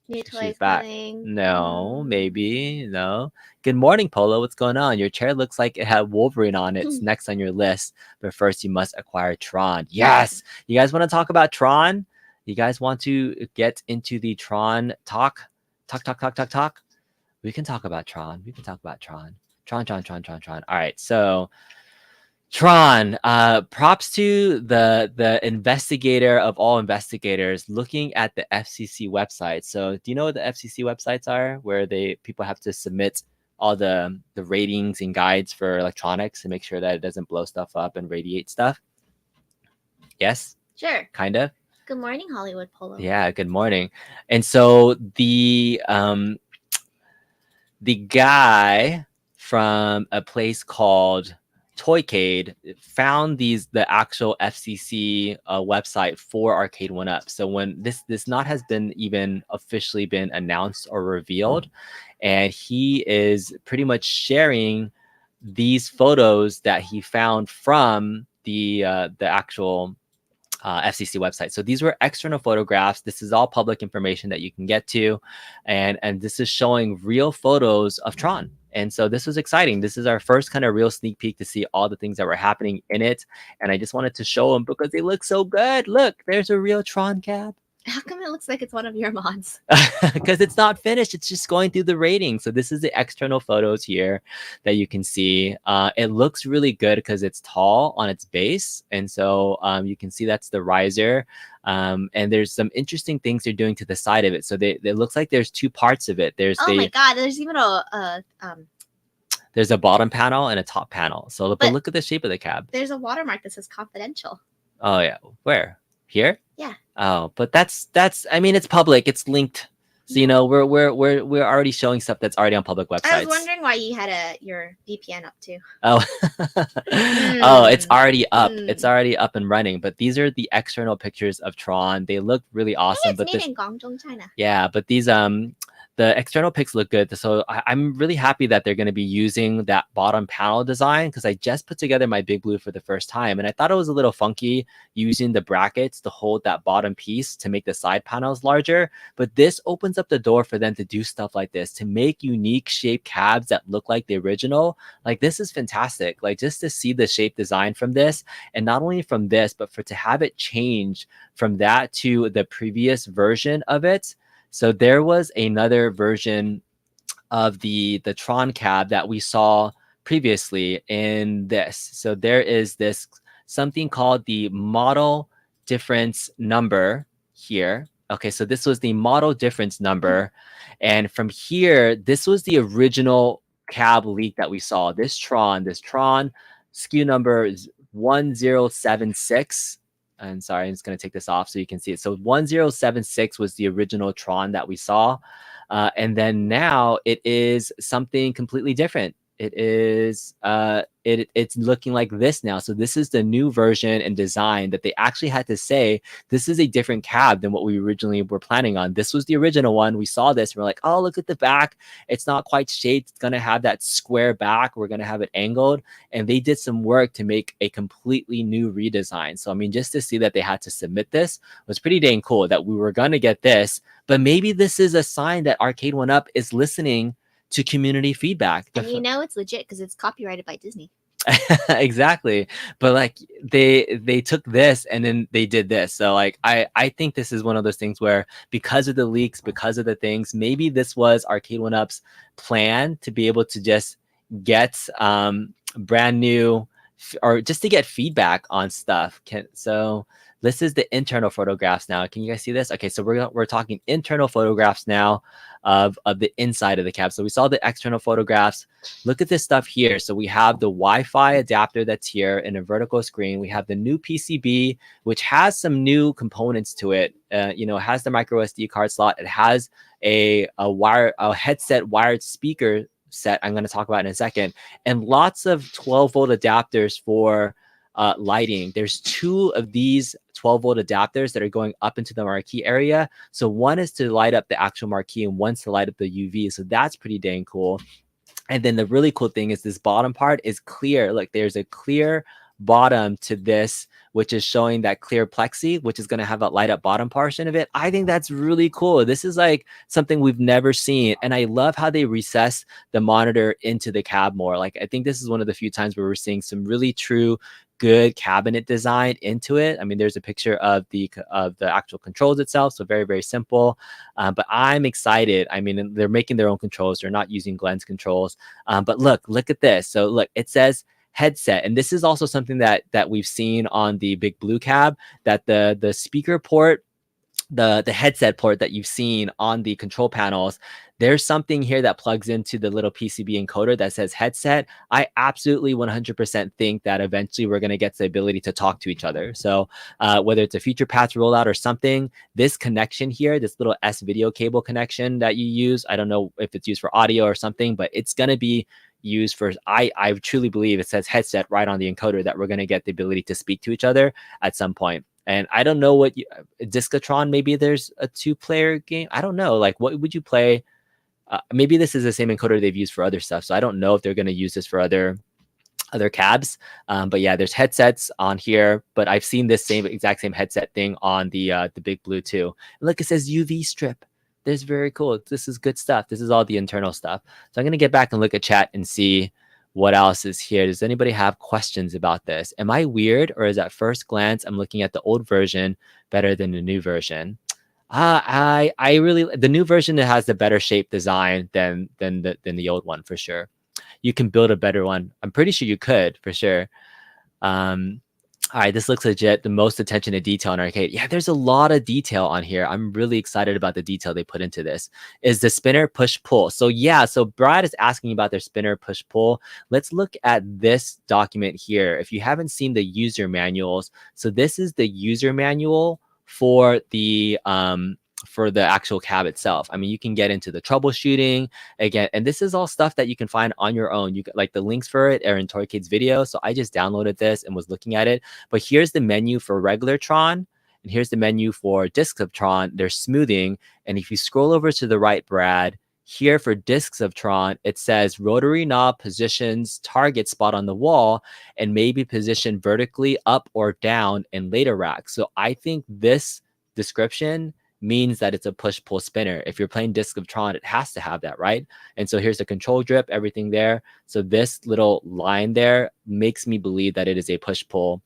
Speaker 2: New toys
Speaker 1: back.
Speaker 2: coming.
Speaker 1: No, maybe no. Good morning, Polo. What's going on? Your chair looks like it had Wolverine on it. It's next on your list, but first you must acquire Tron. Yes, you guys want to talk about Tron? You guys want to get into the Tron talk? Talk. We can talk about Tron. Tron. All right, so Tron, props to the investigator of all investigators looking at the FCC website. So do you know what the FCC websites are, where people have to submit all the ratings and guides for electronics to make sure that it doesn't blow stuff up and radiate stuff? Yes?
Speaker 2: Sure.
Speaker 1: Kind of?
Speaker 2: Good morning, Hollywood Polo.
Speaker 1: Yeah, good morning. And so the guy from a place called Toycade found the actual FCC website for Arcade1Up. So when this not has been even officially been announced or revealed, and he is pretty much sharing these photos that he found from the actual FCC website. So these were external photographs. This is all public information that you can get to, and this is showing real photos of Tron. And so this was exciting. This is our first kind of real sneak peek to see all the things that were happening in it. And I just wanted to show them because they look so good. Look, there's a real Tron cab.
Speaker 2: How come it looks like it's one of your mods?
Speaker 1: Because it's not finished. It's just going through the rating. So this is the external photos here that you can see. It looks really good because it's tall on its base. And so you can see that's the riser. And there's some interesting things they're doing to the side of it. So it looks like there's two parts of it. There's
Speaker 2: my god, there's even
Speaker 1: there's a bottom panel and a top panel. So but look at the shape of the cab.
Speaker 2: There's a watermark that says confidential.
Speaker 1: Oh yeah. Where? Here?
Speaker 2: Yeah.
Speaker 1: Oh, but that's I mean, it's public, it's linked. So you know, we're already showing stuff that's already on public websites.
Speaker 2: I was wondering why you had your VPN up too.
Speaker 1: Oh. Oh, it's already up. It's already up and running. But these are the external pictures of Tron. They look really awesome.
Speaker 2: It's made in Guangzhou, China.
Speaker 1: Yeah, but these the external pics look good. So I'm really happy that they're going to be using that bottom panel design because I just put together my Big Blue for the first time. And I thought it was a little funky using the brackets to hold that bottom piece to make the side panels larger. But this opens up the door for them to do stuff like this, to make unique shaped cabs that look like the original. Like this is fantastic. Like just to see the shape design from this, and not only from this, but to have it change from that to the previous version of it. So there was another version of the Tron cab that we saw previously in this. So there is this something called the model difference number here. Okay, so this was the model difference number. And from here, this was the original cab leak that we saw. This Tron SKU number is 1076. And sorry, I'm just going to take this off so you can see it. So 1076 was the original Tron that we saw. And then now it is something completely different. It is it's looking like this now. So this is the new version and design that they actually had to say this is a different cab than what we originally were planning on. This was the original one. We saw this and we're like, oh, look at the back. It's not quite shaped. It's going to have that square back. We're going to have it angled. And they did some work to make a completely new redesign. So I mean, just to see that they had to submit this was pretty dang cool that we were going to get this. But maybe this is a sign that Arcade1Up is listening to community feedback.
Speaker 2: And you know it's legit because it's copyrighted by Disney.
Speaker 1: Exactly. But like they took this and then they did this. So like I think this is one of those things where because of the leaks, because of the things, maybe this was Arcade1Up's plan to be able to just get brand new or just to get feedback on stuff. So this is the internal photographs now. Can you guys see this? Okay, so we're talking internal photographs now of the inside of the cab. So we saw the external photographs. Look at this stuff here. So we have the Wi-Fi adapter that's here in a vertical screen. We have the new PCB, which has some new components to it. You know, it has the micro SD card slot. It has a headset wired speaker set I'm going to talk about in a second, and lots of 12-volt adapters for lighting. There's two of these 12-volt adapters that are going up into the marquee area. So one is to light up the actual marquee and one's to light up the UV. So that's pretty dang cool. And then the really cool thing is this bottom part is clear. Like there's a clear bottom to this, which is showing that clear plexi, which is going to have a light up bottom portion of it. I think that's really cool. This is like something we've never seen. And I love how they recess the monitor into the cab more. Like I think this is one of the few times where we're seeing some really true good cabinet design into it. I mean, there's a picture of the actual controls itself. So very, very simple. But I'm excited. I mean, they're making their own controls. They're not using Glenn's controls. But look at this. So look, it says headset, and this is also something that we've seen on the Big Blue cab, that the speaker port, the headset port that you've seen on the control panels, there's something here that plugs into the little PCB encoder that says headset. I absolutely 100% think that eventually we're going to get the ability to talk to each other. So whether it's a future path rollout or something, this connection here, this little S video cable connection that you use, I don't know if it's used for audio or something, but it's going to be used for, I truly believe it says headset right on the encoder, that we're going to get the ability to speak to each other at some point. And I don't know what Discatron, maybe there's a 2-player game. I don't know. Like, what would you play? Maybe this is the same encoder they've used for other stuff. So I don't know if they're going to use this for other cabs. But yeah, there's headsets on here, but I've seen this exact same headset thing on the Big Blue too. And look, it says UV strip. This is very cool. This is good stuff. This is all the internal stuff. So I'm going to get back and look at chat and see what else is here. Does anybody have questions about this? Am I weird, or is at first glance I'm looking at the old version better than the new version? I really, the new version that has the better shape design than the old one for sure. You can build a better one. I'm pretty sure you could for sure. All right, this looks legit. The most attention to detail in Arcade. Yeah, there's a lot of detail on here. I'm really excited about the detail they put into this. Is the spinner push pull? So yeah, so Brad is asking about their spinner push pull. Let's look at this document here. If you haven't seen the user manuals, so this is the user manual for the actual cab itself. I mean, you can get into the troubleshooting again, and this is all stuff that you can find on your own. You can, like, the links for it are in Torcade's video. So I just downloaded this and was looking at it. But here's the menu for regular Tron, and here's the menu for discs of Tron. They're smoothing, and if you scroll over to the right, Brad, here for discs of Tron, it says rotary knob positions target spot on the wall and maybe position vertically up or down in later racks. So I think this description means that it's a push-pull spinner. If you're playing Disc of Tron, it has to have that, right? And so here's the control drip, everything there. So this little line there makes me believe that it is a push-pull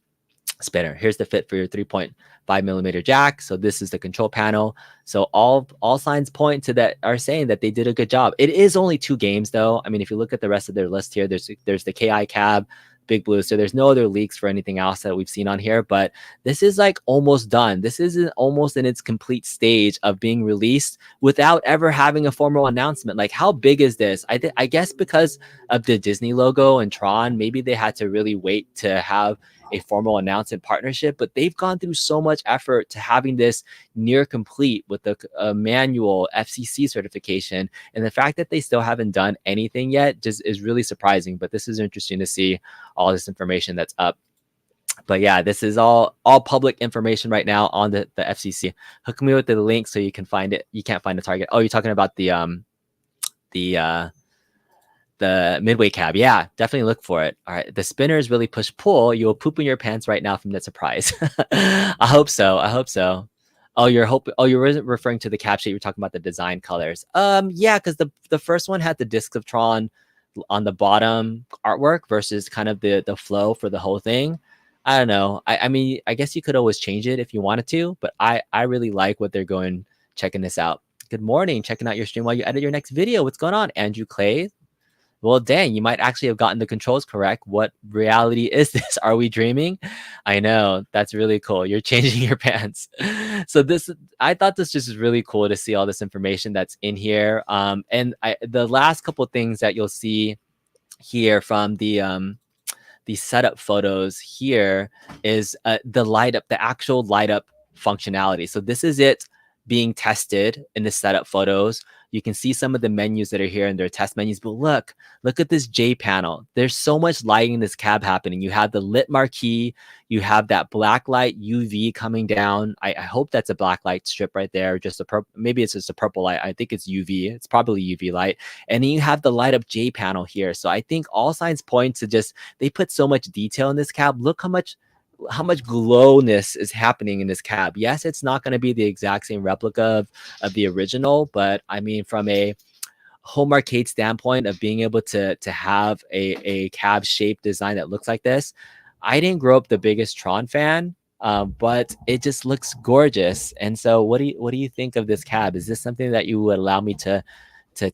Speaker 1: spinner. Here's the fit for your 3.5 millimeter jack. So this is the control panel. So all signs point to that, are saying that they did a good job. It is only 2 games though. I mean, if you look at the rest of their list here, there's the KI cab, Big Blue. So there's no other leaks for anything else that we've seen on here, but this is like almost done. This is almost in its complete stage of being released without ever having a formal announcement. Like, how big is this? I guess because of the Disney logo and Tron, maybe they had to really wait to have a formal announcement partnership, but they've gone through so much effort to having this near complete with the manual FCC certification. And the fact that they still haven't done anything yet just is really surprising. But this is interesting to see all this information that's up. But yeah, this is all public information right now on the FCC. Hook me with the link so you can find it. You can't find the target. Oh, you're talking about the midway cab. Yeah, definitely look for it. All right, the spinners really push pull. You will poop in your pants right now from that surprise. I hope so. I hope so. Oh, you're referring to the cab shape. You're talking about the design colors. Yeah, because the first one had the discs of Tron on the bottom artwork versus kind of the flow for the whole thing. I don't know. I mean, I guess you could always change it if you wanted to, but I really like what they're going. Checking this out. Good morning. Checking out your stream while you edit your next video. What's going on, Andrew Clay? Well, dang, you might actually have gotten the controls correct. What reality is this? Are we dreaming? I know. That's really cool. You're changing your pants. So I thought this just is really cool to see all this information that's in here. And the last couple of things that you'll see here from the setup photos here is the light up, the actual light up functionality. So this is it being tested in the setup photos. You can see some of the menus that are here in their test menus, but look at this J panel. There's so much lighting in this cab happening. You have the lit marquee, you have that black light UV coming down. I hope that's a black light strip right there. Just a purple, maybe it's just a purple light. I think it's UV. It's probably UV light. And then you have the light up J panel here. So I think all signs point to just, they put so much detail in this cab. Look how much glowness is happening in this cab. Yes, it's not going to be the exact same replica of the original, but I mean, from a home arcade standpoint of being able to have a cab shape design that looks like this, I didn't grow up the biggest Tron fan, but it just looks gorgeous. And so what do you think of this cab? Is this something that you would allow me to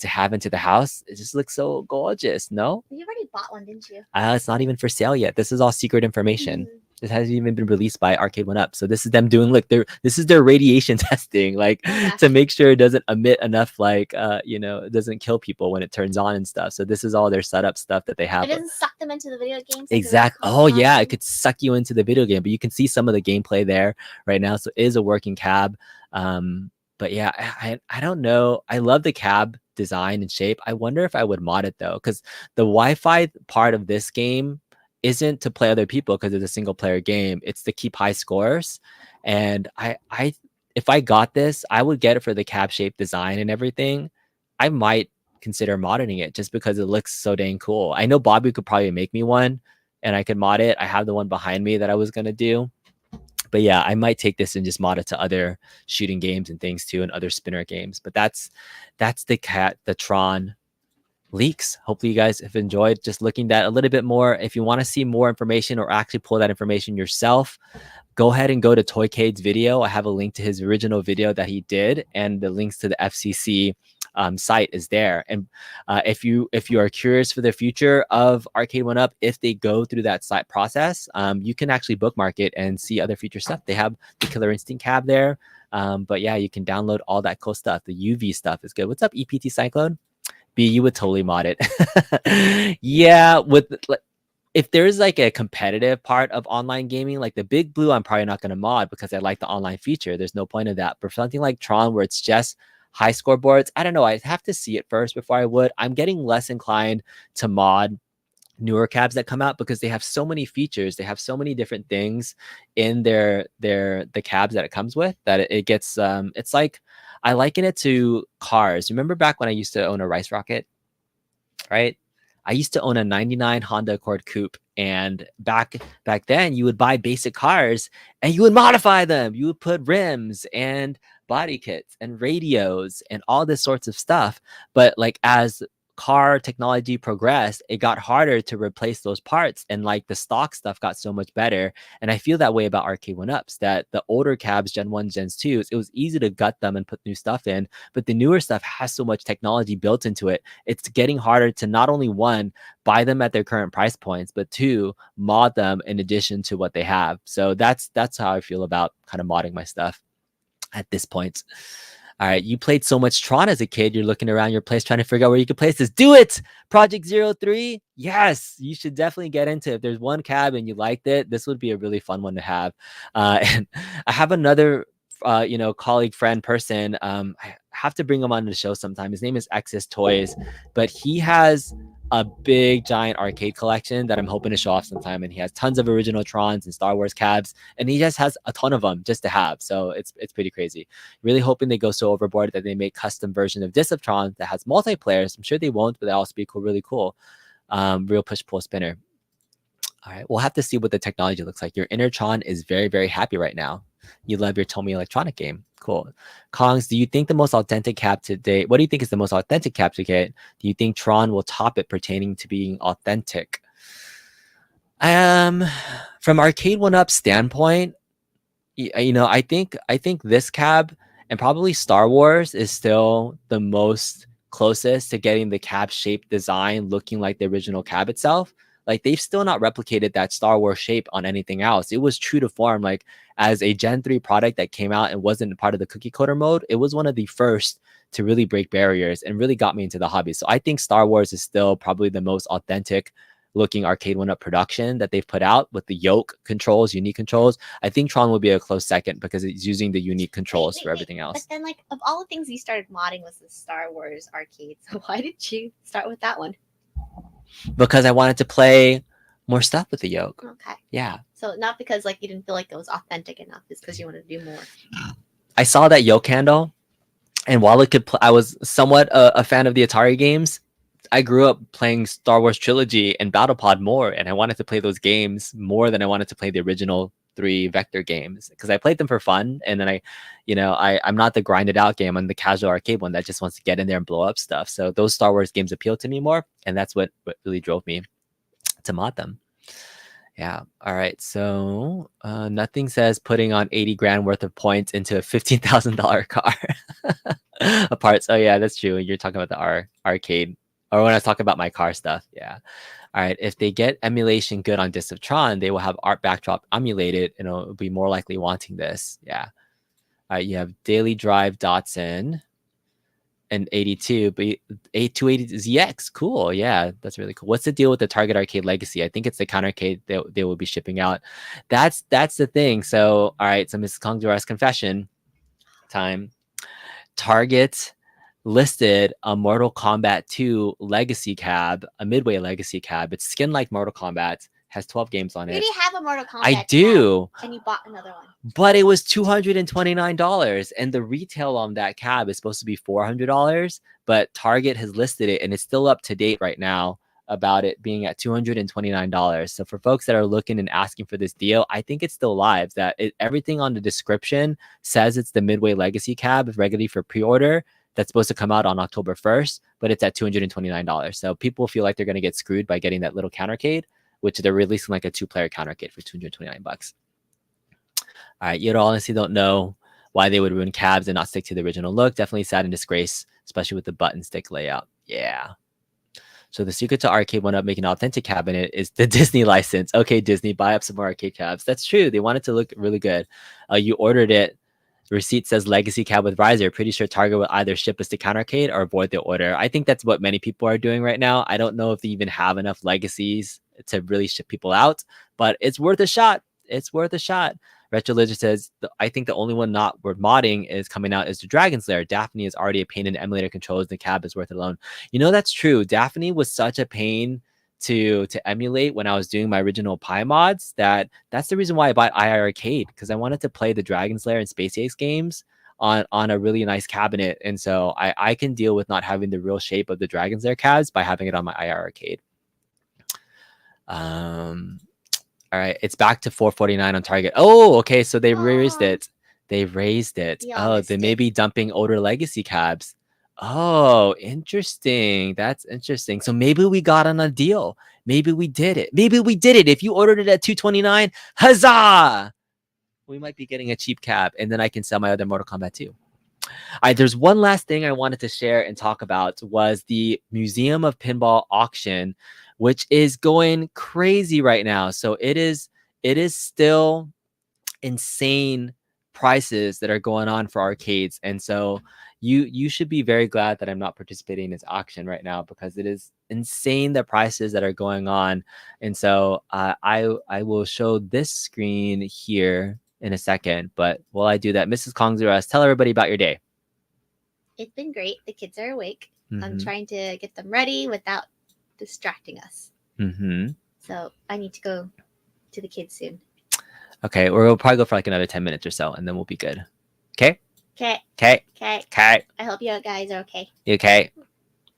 Speaker 1: have into the house? It just looks so gorgeous. No,
Speaker 2: You already bought one, didn't you?
Speaker 1: it's not even for sale yet. This is all secret information. This hasn't even been released by Arcade1Up. So this is them doing, look, this is their radiation testing, like to make sure it doesn't emit enough, like, it doesn't kill people when it turns on and stuff. So this is all their setup stuff that they have.
Speaker 2: It doesn't suck them into the video games.
Speaker 1: Exactly. Oh yeah, it could suck you into the video game, but you can see some of the gameplay there right now. So it is a working cab. But yeah, I don't know. I love the cab design and shape. I wonder if I would mod it though, because the Wi-Fi part of this game isn't to play other people because it's a single player game. It's to keep high scores. And I if I got this, I would get it for the cab shape design and everything. I might consider modding it just because it looks so dang cool. I know Bobby could probably make me one and I could mod it. I have the one behind me that I was going to do. But yeah, I might take this and just mod it to other shooting games and things too, and other spinner games. But that's the Tron leaks. Hopefully you guys have enjoyed just looking at a little bit more. If you want to see more information or actually pull that information yourself, go ahead and go to Toycade's video. I have a link to his original video that he did, and the links to the FCC site is there. And if you are curious for the future of Arcade1Up, if they go through that site process, you can actually bookmark it and see other future stuff. They have the Killer Instinct cab there. But yeah, you can download all that cool stuff. The UV stuff is good. What's up, EPT Cyclone? B, you would totally mod it. Yeah, if there's like a competitive part of online gaming, like the Big Blue, I'm probably not going to mod because I like the online feature. There's no point in that. But for something like Tron, where it's just high scoreboards, I don't know. I have to see it first before I would. I'm getting less inclined to mod newer cabs that come out because they have so many features. They have so many different things in the cabs that it comes with that it gets. It's like, I liken it to cars. Remember back when I used to own a Rice Rocket, right? I used to own a 99 Honda Accord Coupe, and back then you would buy basic cars and you would modify them. You would put rims and body kits and radios and all this sorts of stuff. But like as car technology progressed, it got harder to replace those parts, and like the stock stuff got so much better. And I feel that way about Arcade1Ups, that the older cabs, Gen 1, Gen 2s, it was easy to gut them and put new stuff in, but the newer stuff has so much technology built into it. It's getting harder to not only one, buy them at their current price points, but two, mod them in addition to what they have. So that's how I feel about kind of modding my stuff at this point. All right, you played so much Tron as a kid. You're looking around your place trying to figure out where you could place this. Do it! Project 03. Yes, you should definitely get into it. If there's one cab and you liked it, this would be a really fun one to have. And I have another, colleague, friend, person. I have to bring him on the show sometime. His name is X's Toys, but he has a big giant arcade collection that I'm hoping to show off sometime, and he has tons of original Trons and Star Wars cabs, and he just has a ton of them just to have. So it's pretty crazy. Really hoping they go so overboard that they make custom version of this of Tron that has multiplayer. I'm sure they won't, but that also be cool, really cool. Real push pull spinner. All right, we'll have to see what the technology looks like. Your inner Tron is very, very happy right now. You love your Tomy electronic game. Cool. Kongs, do you think the most authentic cap to date? What do you think is the most authentic cap to get? Do you think Tron will top it pertaining to being authentic? From Arcade1Up standpoint, I think this cab and probably Star Wars is still the most closest to getting the cab shape design looking like the original cab itself. Like they've still not replicated that Star Wars shape on anything else. It was true to form. Like as a Gen 3 product that came out and wasn't part of the cookie cutter mode, it was one of the first to really break barriers and really got me into the hobby. So I think Star Wars is still probably the most authentic looking Arcade1Up production that they've put out with the yoke controls, unique controls. I think Tron will be a close second because it's using the unique controls for everything else.
Speaker 2: But then, like, of all the things you started modding was the Star Wars arcade. So why did you start with that one?
Speaker 1: Because I wanted to play more stuff with the yoke.
Speaker 2: Okay.
Speaker 1: Yeah.
Speaker 2: So not because like you didn't feel like it was authentic enough, it's because you wanted to do more.
Speaker 1: I saw that yoke handle, and while it could, I was somewhat a fan of the Atari games. I grew up playing Star Wars Trilogy and Battlepod more, and I wanted to play those games more than I wanted to play the original 3 vector games because I played them for fun. And then I'm not the grinded out game. I'm the casual arcade one that just wants to get in there and blow up stuff. So those Star Wars games appeal to me more, and that's what really drove me to mod them. Yeah. All right. So nothing says putting on 80 grand worth of points into a $15,000 car. Apart. So yeah, that's true. You're talking about the arcade, or when I was talking about my car stuff. Yeah. All right. If they get emulation good on Disc of Tron, they will have art backdrop emulated, and it'll be more likely wanting this. Yeah. All right. You have Daily Drive Datsun and 82, but 280 ZX. Cool. Yeah, that's really cool. What's the deal with the Target Arcade Legacy? I think it's the counter arcade that they will be shipping out. That's the thing. So, all right. So, Mrs. Kongdura's confession time. Target listed a Mortal Kombat 2 Legacy cab, a Midway Legacy cab. It's skinned like Mortal Kombat, has 12 games on it.
Speaker 2: You already have a Mortal Kombat.
Speaker 1: I do.
Speaker 2: Cab, and you bought another one.
Speaker 1: But it was $229, and the retail on that cab is supposed to be $400. But Target has listed it, and it's still up to date right now. about it being at $229. So for folks that are looking and asking for this deal, I think it's still live. Everything on the description says it's the Midway Legacy cab ready for pre-order. That's supposed to come out on October 1st, but it's at $229. So people feel like they're going to get screwed by getting that little countercade, which they're releasing like a 2-player countercade for $229. All right, you honestly don't know why they would ruin cabs and not stick to the original look. Definitely sad and disgrace, especially with the button stick layout. Yeah. So the secret to Arcade1Up making an authentic cabinet is the Disney license. Okay, Disney, buy up some more arcade cabs. That's true. They want it to look really good. You ordered it. The receipt says legacy cab with riser. Pretty sure Target will either ship us the countercade or avoid the order. I think that's what many people are doing right now. I don't know if they even have enough legacies to really ship people out, but it's worth a shot. It's worth a shot. Retro Lizard says, I think the only one not worth modding is coming out is the Dragon's Lair. Daphne is already a pain in emulator controls. The cab is worth it alone. You know, that's true. Daphne was such a pain to emulate when I was doing my original Pi mods. That's the reason why I bought IR Arcade, because I wanted to play the Dragon's Lair and Space Ace games on a really nice cabinet. And so I can deal with not having the real shape of the Dragon's Lair cabs by having it on my IR Arcade. All right, it's back to $449 on Target. Oh, okay, so they raised it. They raised it. Oh, they may be dumping older legacy cabs. Oh, interesting. That's interesting. So maybe we got on a deal. Maybe we did it. Maybe we did it. If you ordered it at $229, huzzah! We might be getting a cheap cab, and then I can sell my other Mortal Kombat 2. All right, there's one last thing I wanted to share and talk about was the Museum of Pinball Auction, which is going crazy right now. So it is still insane prices that are going on for arcades. And so you should be very glad that I'm not participating in this auction right now, because it is insane the prices that are going on. And so I will show this screen here in a second. But while I do that, Mrs. Kongzuras, tell everybody about your day.
Speaker 2: It's been great. The kids are awake. I'm trying to get them ready without distracting us. So I need to go to the kids soon.
Speaker 1: Okay, or we'll probably go for like another 10 minutes or so, and then we'll be good. Okay?
Speaker 2: Okay.
Speaker 1: Okay.
Speaker 2: Okay.
Speaker 1: Okay.
Speaker 2: I hope you guys are okay.
Speaker 1: You okay?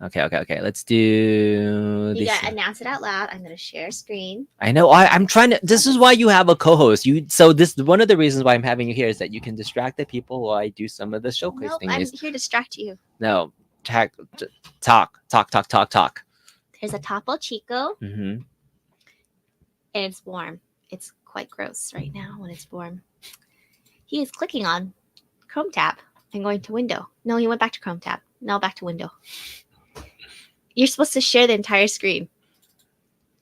Speaker 1: Okay. Let's do
Speaker 2: You gotta announce it out loud. I'm gonna share screen.
Speaker 1: I know. I'm trying to. This is why you have a co-host. This one of the reasons why I'm having you here is that you can distract the people while I do some of the showcase
Speaker 2: Nope,
Speaker 1: things.
Speaker 2: I'm here to distract you.
Speaker 1: No, talk.
Speaker 2: There's a Topo Chico,
Speaker 1: Mm-hmm.
Speaker 2: and it's warm. It's quite gross right now when it's warm. He is clicking on Chrome tab and going to window. No, he went back to Chrome tab. Now back to window. You're supposed to share the entire screen.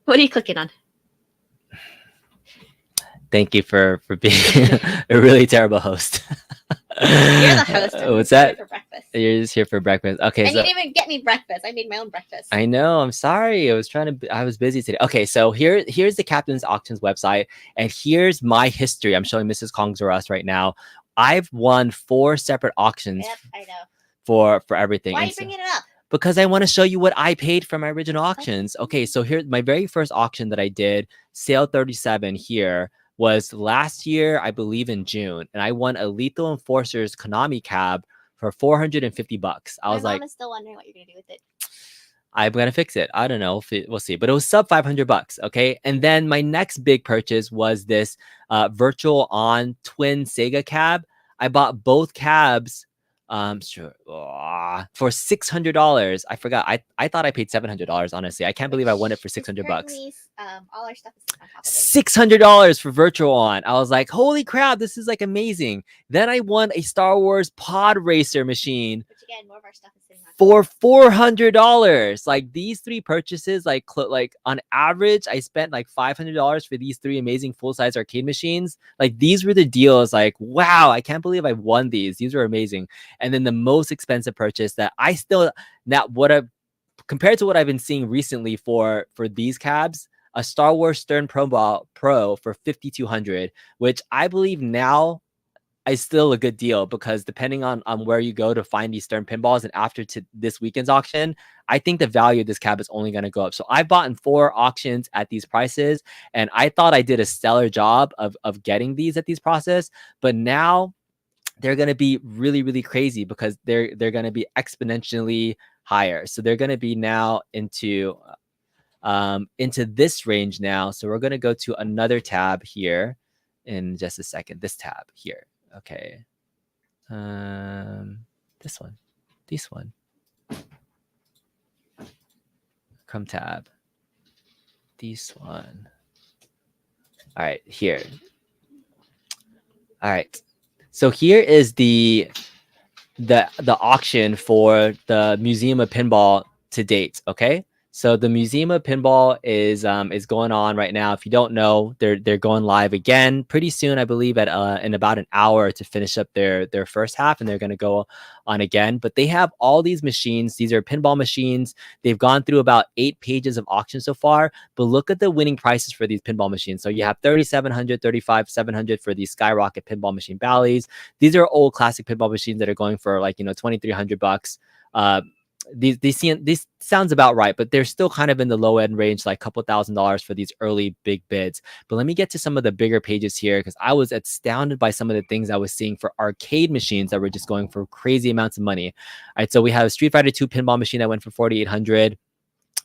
Speaker 2: What are you clicking on?
Speaker 1: Thank you for being a really terrible host.
Speaker 2: You're the host.
Speaker 1: What's that?
Speaker 2: For breakfast.
Speaker 1: You're just here for breakfast. Okay,
Speaker 2: and
Speaker 1: so
Speaker 2: you didn't even get me breakfast. I made my own breakfast.
Speaker 1: I know. I'm sorry. I was busy today. Okay, so here's the Captain's Auctions website, and here's my history. I'm showing Mrs. Kongzuras right now. I've won 4 separate auctions.
Speaker 2: Yep, I know.
Speaker 1: For everything.
Speaker 2: Why are you bringing it up?
Speaker 1: Because I want to show you what I paid for my original auctions. Okay, so here's my very first auction that I did, sale 37 here, was last year, I believe in June, and I won a Lethal Enforcer's Konami cab for $450. I was like,
Speaker 2: mom is still wondering what you're gonna do with it.
Speaker 1: I'm gonna fix it. I don't know. We'll see. But it was sub $500. Okay, and then my next big purchase was this Virtual On twin Sega cab. I bought both cabs. For $600. I forgot. I thought I paid $700. Honestly, I can't believe I won it for $600.
Speaker 2: All our stuff is on top of it.
Speaker 1: $600 for Virtual On. I was like, holy crap, this is like amazing. Then I won a Star Wars Pod Racer machine.
Speaker 2: Which again, more of our stuff is sitting on
Speaker 1: for $400. Like these 3 purchases, like on average, I spent like $500 for these 3 amazing full-size arcade machines. Like these were the deals. Like, wow, I can't believe I won these. These were amazing. And then the most expensive purchase that I still compared to what I've been seeing recently for these cabs, a Star Wars Stern Pro for $5,200, which I believe now is still a good deal, because depending on where you go to find these Stern pinballs, and after this weekend's auction, I think the value of this cab is only going to go up. So I've bought in 4 auctions at these prices, and I thought I did a stellar job of getting these at these prices, but now they're going to be really, really crazy, because they're going to be exponentially higher. So they're going to be now into into this range now. So we're going to go to another tab here in just a second. This tab here. Okay. This one. Chrome tab. This one. All right, here. All right. So here is the auction for the Museum of Pinball to date. Okay. So the Museum of Pinball is going on right now. If you don't know, they're going live again pretty soon, I believe, at in about an hour to finish up their first half, and they're going to go on again. But they have all these machines. These are pinball machines. They've gone through about 8 pages of auction so far. But look at the winning prices for these pinball machines. So you have 3,700, 3,500 for these Skyrocket pinball machine Bally's. These are old classic pinball machines that are going for like $2,300. These sounds about right, but they're still kind of in the low end range, like a couple $1,000s for these early big bids. But let me get to some of the bigger pages here, because I was astounded by some of the things I was seeing for arcade machines that were just going for crazy amounts of money. All right, so we have a Street Fighter 2 pinball machine that went for 4,800.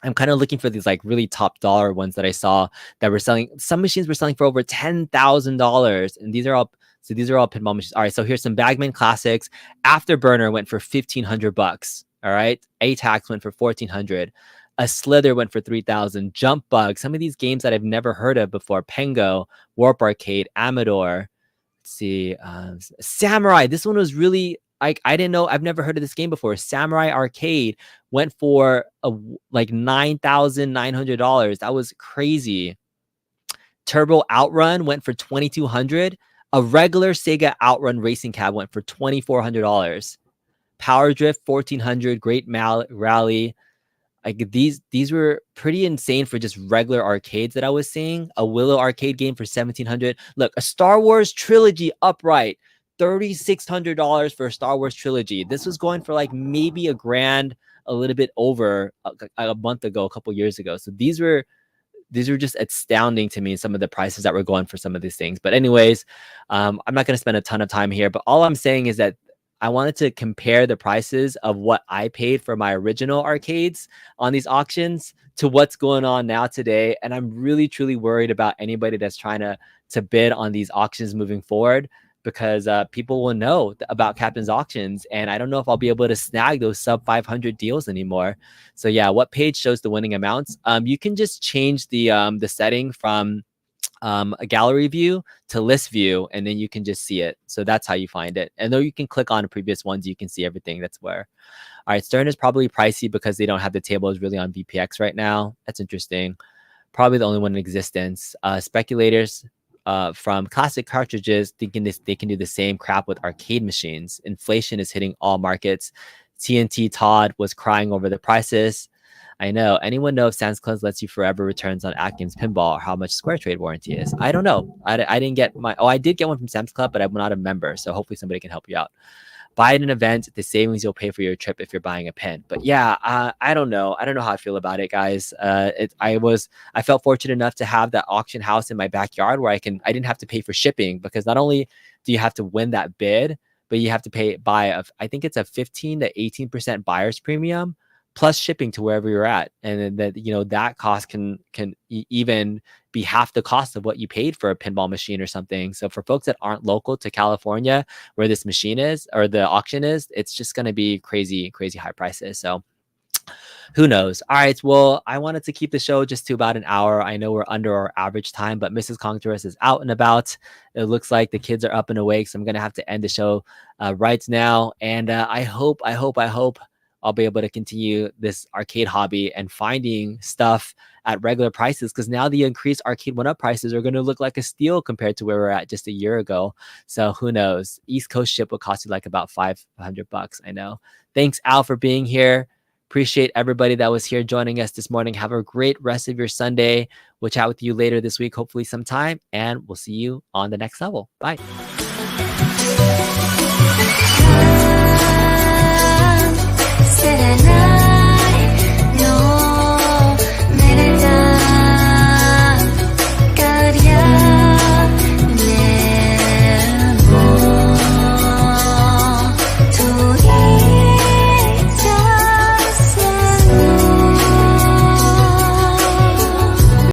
Speaker 1: I'm kind of looking for these like really top dollar ones that I saw that were selling. Some machines were selling for over $10,000, and these are all pinball machines. All right, so here's some Bagman Classics. Afterburner went for $1,500. All right, ATAX went for $1,400. A Slither went for $3,000. Jump Bug, some of these games that I've never heard of before. Pengo, Warp Arcade, Amador. Let's see, Samurai. This one was really I didn't know. I've never heard of this game before. Samurai Arcade went for like $9,900. That was crazy. Turbo Outrun went for $2,200. A regular Sega Outrun racing cab went for $2,400. Power Drift $1,400. Great Rally. Like these were pretty insane for just regular arcades that I was seeing. A Willow arcade game for $1,700. Look, a Star Wars trilogy upright, $3,600 for a Star Wars trilogy. This was going for like maybe $1,000, a little bit over a month ago, a couple years ago. So these were just astounding to me, some of the prices that were going for some of these things. But anyways, I'm not going to spend a ton of time here, but all I'm saying is that I wanted to compare the prices of what I paid for my original arcades on these auctions to what's going on now today. And I'm really, truly worried about anybody that's trying to bid on these auctions moving forward, because people will know about Captain's Auctions. And I don't know if I'll be able to snag those sub 500 deals anymore. So yeah, what page shows the winning amounts? You can just change the setting from a gallery view to list view, and then you can just see it. So that's how you find it. And though you can click on previous ones, you can see everything that's where. All right, Stern is probably pricey because they don't have the tables really on VPX right now. That's interesting. Probably the only one in existence. Speculators from classic cartridges thinking they can do the same crap with arcade machines. Inflation is hitting all markets. TNT Todd was crying over the prices. I know. Anyone know if Sam's Club lets you forever returns on Atkins Pinball, or how much Square Trade warranty is? I don't know. I didn't get my... Oh, I did get one from Sam's Club, but I'm not a member. So hopefully somebody can help you out. Buy at an event, the savings you'll pay for your trip if you're buying a pen. But yeah, I don't know. I don't know how I feel about it, guys. I felt fortunate enough to have that auction house in my backyard where I didn't have to pay for shipping, because not only do you have to win that bid, but you have to I think it's a 15 to 18% buyer's premium plus shipping to wherever you're at. And then that cost can even be half the cost of what you paid for a pinball machine or something. So for folks that aren't local to California where this machine is, or the auction is, it's just going to be crazy, crazy high prices. So who knows? All right. Well, I wanted to keep the show just to about an hour. I know we're under our average time, but Mrs. Congress is out and about. It looks like the kids are up and awake. So I'm going to have to end the show right now. And I hope I'll be able to continue this arcade hobby and finding stuff at regular prices, because now the increased Arcade1Up prices are going to look like a steal compared to where we're at just a year ago. So who knows? East Coast ship will cost you like about $500. I know. Thanks, Al, for being here. Appreciate everybody that was here joining us this morning. Have a great rest of your Sunday. We'll chat with you later this week, hopefully sometime, and we'll see you on the next level. Bye.
Speaker 3: Serena.